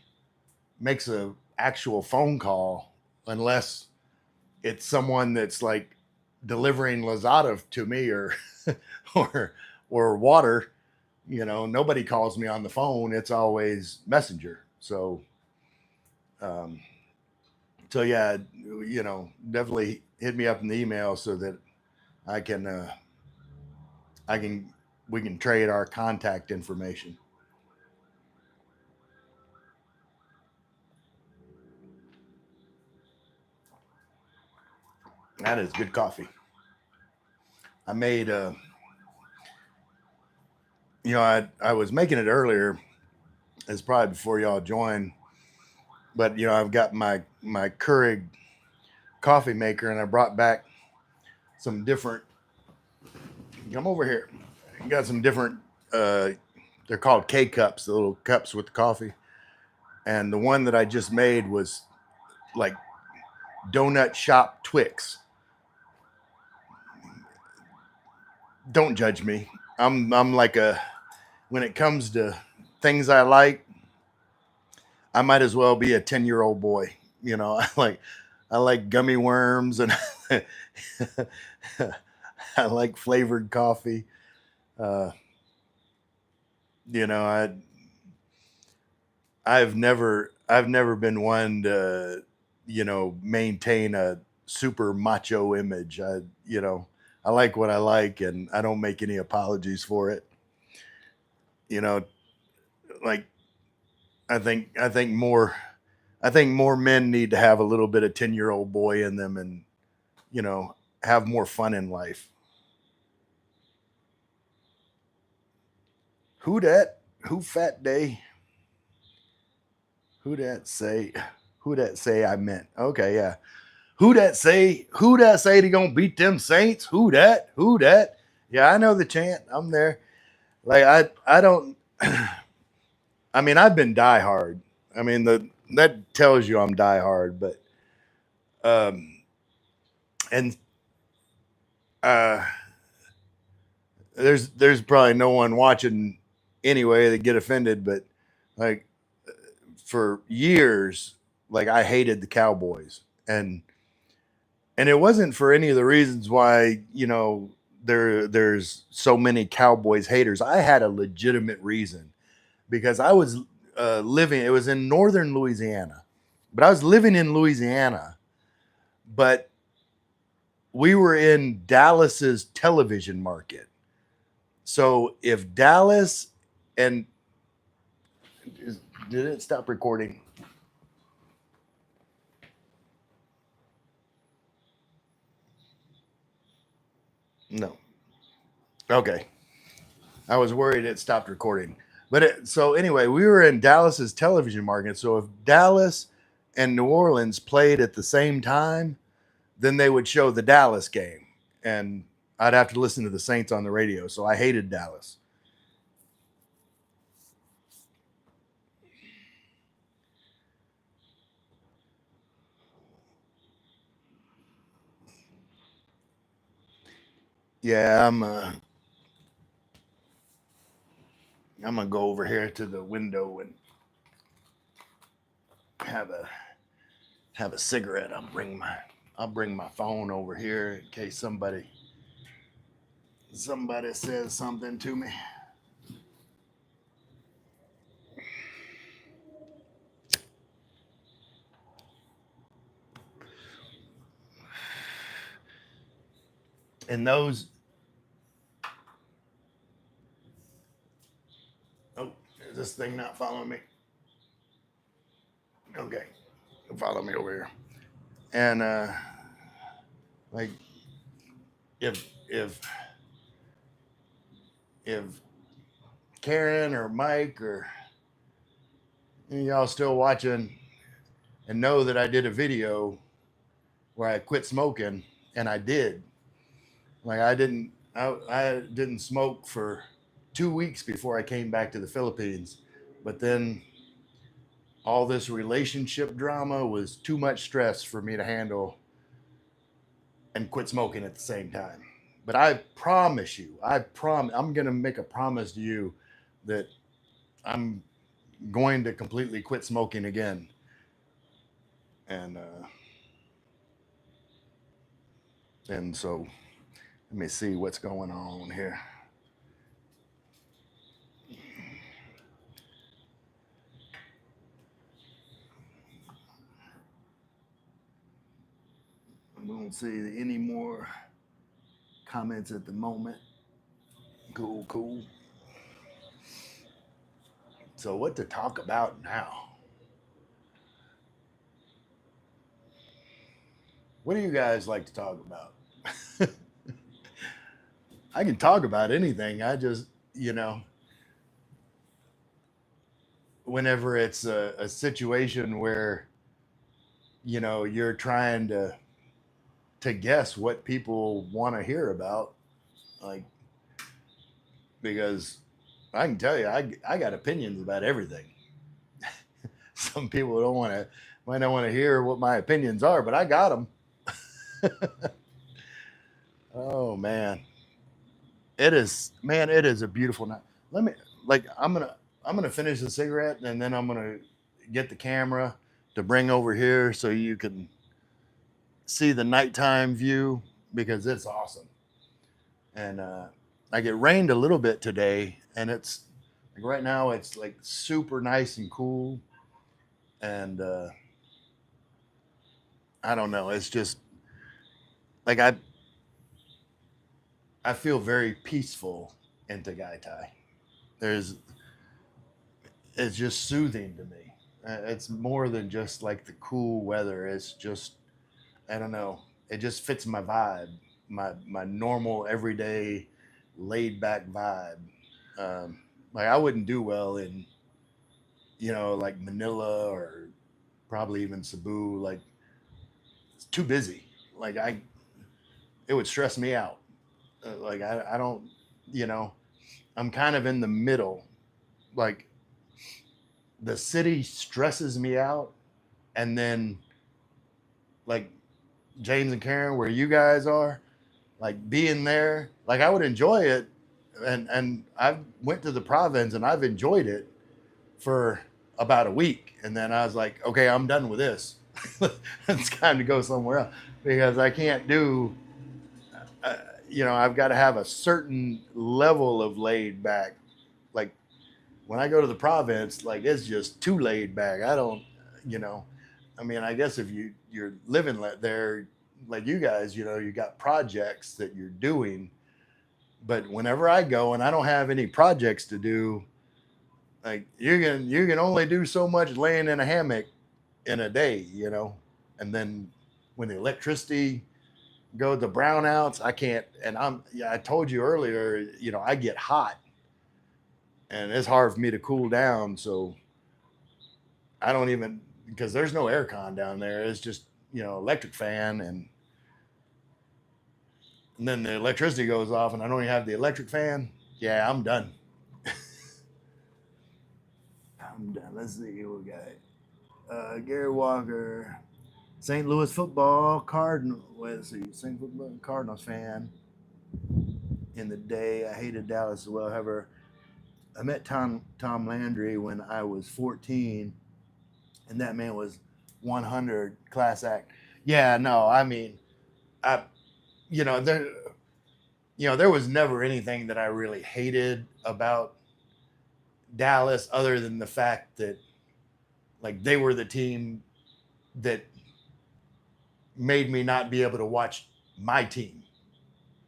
makes a actual phone call unless it's someone that's like delivering Lazada to me or or or water. Nobody calls me on the phone. It's always Messenger. Um, so yeah, definitely hit me up in the email so that I can I can we can trade our contact information. That is good coffee. I made I was making it earlier. It's probably before y'all joined, but I've got my Keurig coffee maker, and I brought back some different. Come over here. Got some different. They're called K cups, the little cups with the coffee. And the one that I just made was like donut shop Twix. Don't judge me. I'm like when it comes to things I like, I might as well be a 10-year-old boy. I like gummy worms, and I like flavored coffee. Uh, you know, I've never been one to maintain super macho image. I like what I like, and I don't make any apologies for it. You know, like I think more men need to have a little bit of 10-year-old boy in them, and you know have more fun in life. Who that? Who fat day? Who that say? Who that say I meant? Okay, yeah. Who that say? Who that say they gonna beat them Saints? Who that? Who that? Yeah, I know the chant. I'm there. Like I don't. I mean, I've been diehard. I mean, that tells you I'm diehard. But and uh, there's probably no one watching anyway that get offended. But like for years, like I hated the Cowboys, and it wasn't for any of the reasons why there's so many Cowboys haters. I had a legitimate reason because I was living. It was in northern Louisiana, but I was living in Louisiana, but we were in Dallas's television market. So if Dallas and did it stop recording? No. Okay. I was worried it stopped recording. So anyway, we were in Dallas's television market. So if Dallas and New Orleans played at the same time, then they would show the Dallas game, and I'd have to listen to the Saints on the radio. So I hated Dallas. Yeah, I'm gonna go over here to the window and have a have a cigarette. I'll bring my phone over here in case somebody says something to me. And those oh, is this thing not following me? Okay, follow me over here. And like if Karen or Mike or y'all still watching and know that I did a video where I quit smoking, and I did. Like I didn't smoke for 2 weeks before I came back to the Philippines, but then all this relationship drama was too much stress for me to handle and quit smoking at the same time. But I promise you, I'm gonna make a promise to you that I'm going to completely quit smoking again. And so let me see what's going on here. I don't see any more comments at the moment. Cool, cool. So what to talk about now? What do you guys like to talk about? I can talk about anything. I just, whenever it's a situation where, you're trying to guess what people want to hear about, like, because I can tell you, I got opinions about everything. Some people might not want to hear what my opinions are, but I got them. Oh man, it is a beautiful night. Let me like I'm gonna finish the cigarette, and then I'm gonna get the camera to bring over here so you can see the nighttime view because it's awesome. And like it rained a little bit today, and it's like right now it's like super nice and cool. And I don't know, it's just like I feel very peaceful in Tagaytay. There's it's just soothing to me. It's more than just like the cool weather. It's just I don't know. It just fits my vibe, my normal everyday laid back vibe. Like I wouldn't do well in like Manila or probably even Cebu. Like it's too busy. Like it would stress me out. Like I don't, you know, I'm kind of in the middle. Like the city stresses me out, and then like James and Karen, where you guys are, like being there, like I would enjoy it, and I went to the province and I've enjoyed it for about a week, and then I was like, okay, I'm done with this. It's time to go somewhere else because I can't do. Uh, I've got to have a certain level of laid back. Like when I go to the province, like it's just too laid back. I don't, you know, I mean, I guess if you're living there, like you guys, you got projects that you're doing. But whenever I go and I don't have any projects to do, like you can only do so much laying in a hammock in a day, and then when the electricity goes to brownouts, I can't. And I told you earlier, I get hot and it's hard for me to cool down. So I don't even because there's no aircon down there. It's just electric fan, and then the electricity goes off, and I don't even have the electric fan. Yeah, I'm done. I'm done. Let's see who we got. Gary Walker, St. Louis football Cardinal. Let's see, St. Football Cardinals fan. In the day, I hated Dallas as well. However, I met Tom Landry when I was 14, and that man was 100 class act. Yeah, no, I mean, I, you know, there, there was never anything that I really hated about Dallas other than the fact that, like, they were the team that made me not be able to watch my team.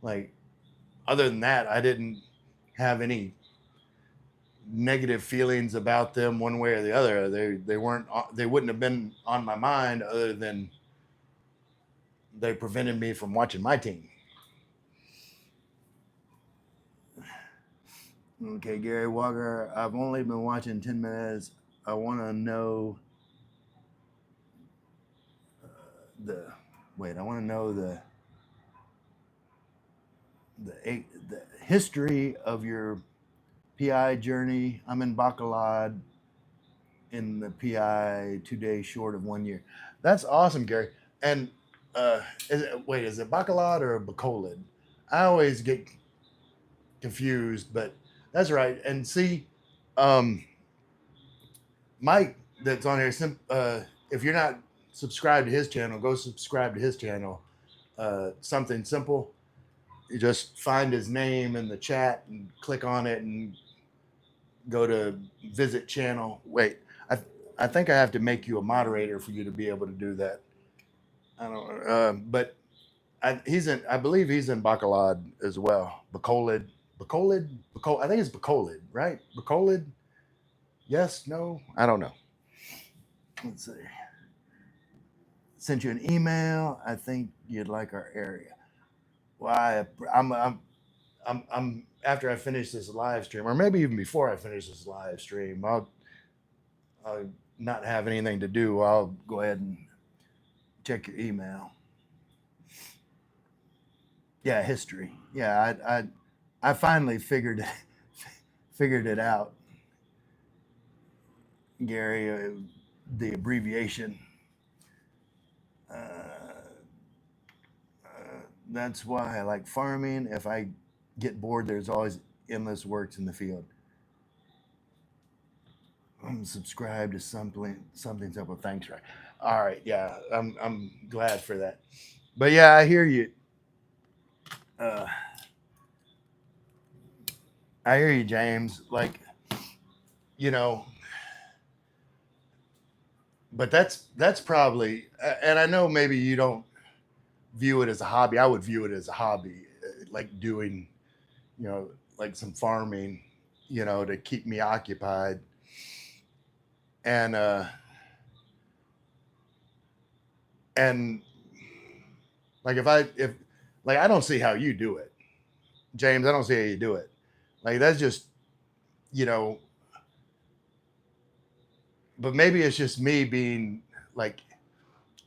Like, other than that, I didn't have any negative feelings about them one way or the other. They weren't they wouldn't have been on my mind other than they prevented me from watching my team. Okay, Gary Walker, I've only been watching 10 minutes. I want to know the I want to know the history of your PI journey. I'm in Bacolod in the PI 2 days short of 1 year. That's awesome, Gary. And is it Bacolod or Bacolod? I always get confused, but that's right. And see, Mike, that's on here. If you're not subscribed to his channel, go subscribe to his channel. Something simple. You just find his name in the chat and click on it and go to visit channel. Wait, I think I have to make you a moderator for you to be able to do that. I don't know, but I believe he's in Bacolod as well. Bacolod. I think it's Bacolod, right? Bacolod. Yes, no, I don't know. Let's see. Sent you an email. I think you'd like our area. Why? I'm after I finish this live stream, or maybe even before I finish this live stream, I'll not have anything to do. I'll go ahead and check your email. Yeah, history. Yeah, I finally figured it out, Gary. The abbreviation. That's why I like farming. If I get bored, there's always endless works in the field. I'm subscribed to something simple. Thanks, right? All right, yeah, I'm glad for that. But yeah, I hear you. I hear you, James. Like, but that's probably, and I know maybe you don't view it as a hobby. I would view it as a hobby, like doing, like some farming, to keep me occupied. And and like if like I don't see how you do it, James. I don't see how you do it. Like that's just, you know, but maybe it's just me being like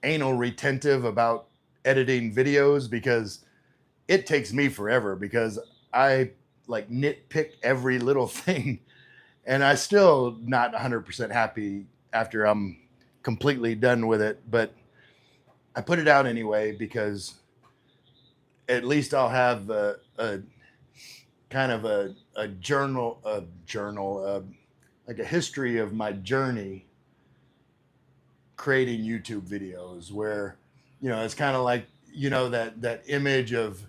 anal retentive about editing videos because it takes me forever because I like nitpick every little thing and I still not 100% happy after I'm completely done with it, but I put it out anyway because at least I'll have a kind of a journal, like a history of my journey creating YouTube videos where, it's kind of like, that image of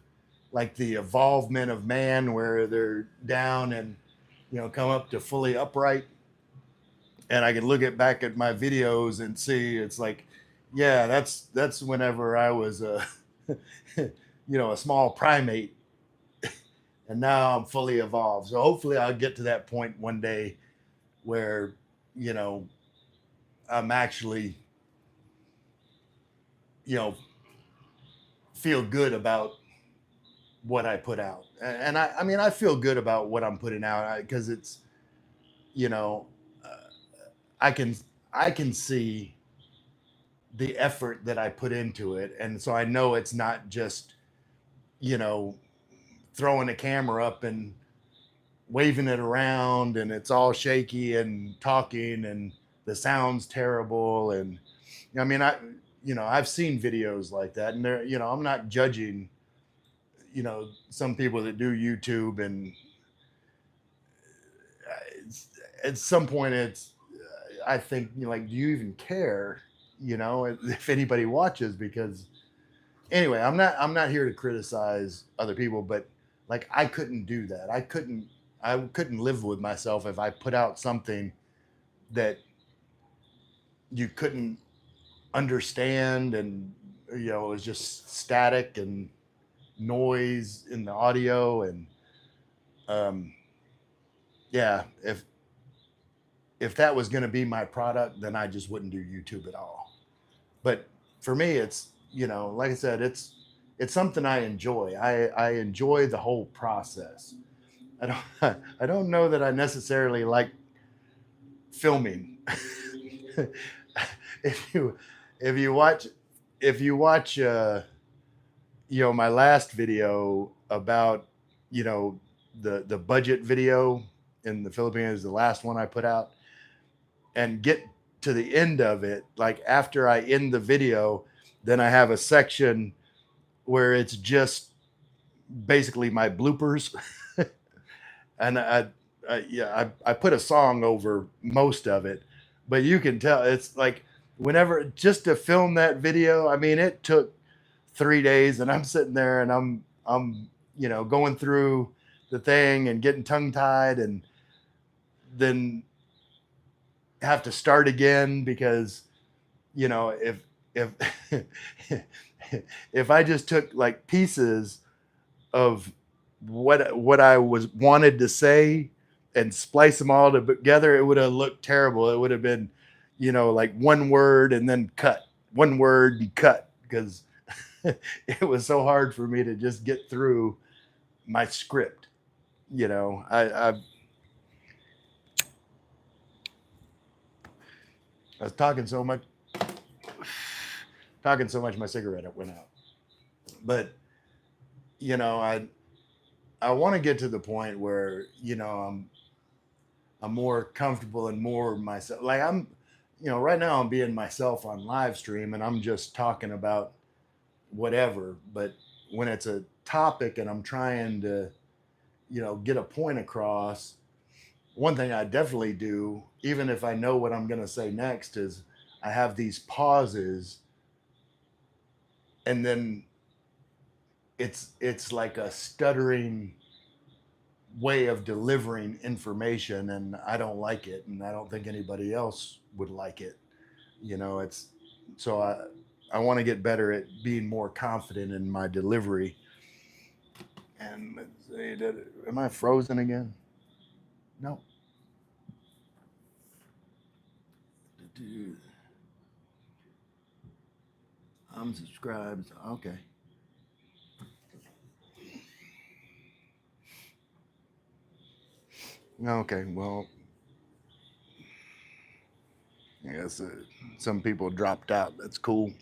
like the evolvement of man where they're down and, come up to fully upright. And I can look at back at my videos and see it's like, yeah, that's whenever I was a, a small primate and now I'm fully evolved. So hopefully I'll get to that point one day where, you know, I'm actually, you know, feel good about what I put out. And I mean, I feel good about what I'm putting out because it's, you know, uh, I can, I can see the effort that I put into it. And so I know it's not just, you know, throwing a camera up and waving it around and it's all shaky and talking and the sound's terrible. And I mean, I've seen videos like that and they're, I'm not judging, some people that do YouTube and at some point it's, I think, like, do you even care, if anybody watches? Because anyway, I'm not here to criticize other people, but like I couldn't do that. I couldn't live with myself if I put out something that you couldn't understand and it was just static and noise in the audio and um yeah, if that was going to be my product, then I just wouldn't do YouTube at all. But for me, it's, like I said, it's something I enjoy. I enjoy the whole process. I don't I don't know that I necessarily like filming. if you if you watch if you watch my last video about the budget video in the Philippines, the last one I put out, and get to the end of it, like after I end the video, then I have a section where it's just basically my bloopers. And I put a song over most of it, but you can tell it's like whenever just to film that video, I mean, it took 3 days, and I'm sitting there and I'm going through the thing and getting tongue tied, and then have to start again because if if I just took like pieces of what I was wanted to say and splice them all together, it would have looked terrible. It would have been, like one word and then cut, one word and cut, because it was so hard for me to just get through my script. I was talking so much my cigarette went out. But I want to get to the point where I'm more comfortable and more myself. Like I'm, right now I'm being myself on live stream and I'm just talking about whatever. But when it's a topic and I'm trying to, get a point across, one thing I definitely do, even if I know what I'm going to say next, is I have these pauses, and then it's like a stuttering way of delivering information, and I don't like it, and I don't think anybody else would like it. It's so I want to get better at being more confident in my delivery. And let's see, am I frozen again? No. I'm subscribed. Okay. Okay. Well, I guess some people dropped out. That's cool.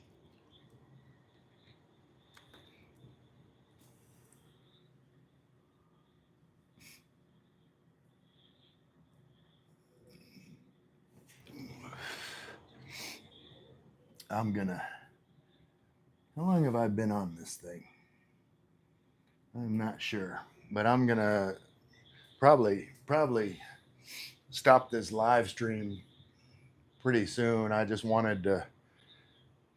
I'm gonna. How long have I been on this thing? I'm not sure, but I'm gonna probably stop this live stream pretty soon. I just wanted to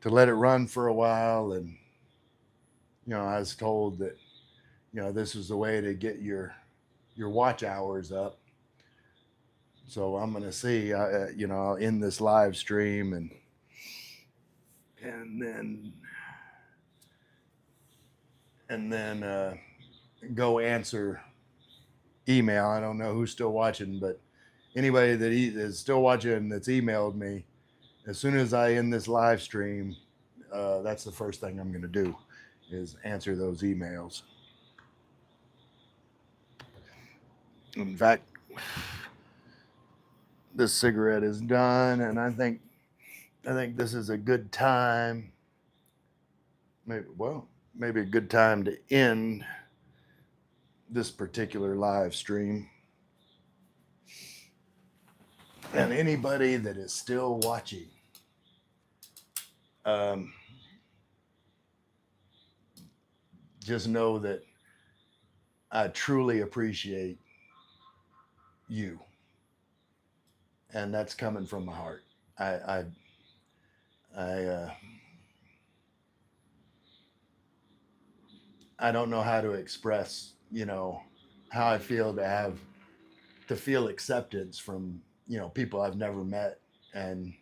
let it run for a while, and I was told that this was the way to get your watch hours up. So I'm gonna see, I'll end this live stream and then go answer email. I don't know who's still watching, but anybody that is still watching that's emailed me, as soon as I end this live stream, that's the first thing I'm gonna do is answer those emails. In fact, this cigarette is done, and I think this is a good time. Maybe a good time to end this particular live stream. And anybody that is still watching, just know that I truly appreciate you, and that's coming from my heart. I I don't know how to express, how I feel to feel acceptance from, people I've never met. And,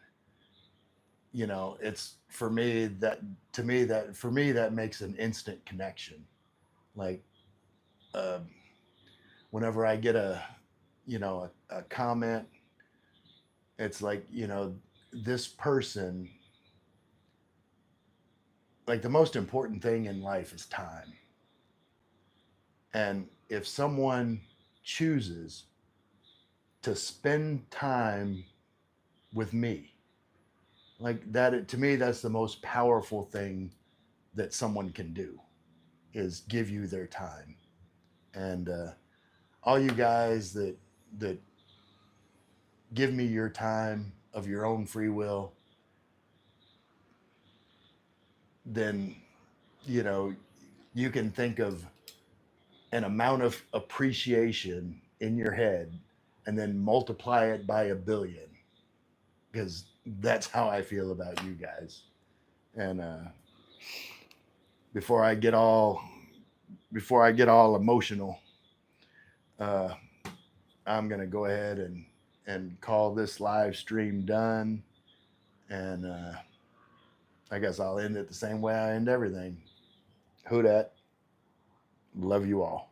it's for me that makes an instant connection. Like, uh, whenever I get a comment, it's like, this person, like the most important thing in life is time. And if someone chooses to spend time with me, like that, to me, that's the most powerful thing that someone can do is give you their time. And all you guys that give me your time of your own free will, then you can think of an amount of appreciation in your head and then multiply it by a billion, because that's how I feel about you guys. And before I get all emotional, uh, I'm gonna go ahead and call this live stream done. And I guess I'll end it the same way I end everything. Who dat? Love you all.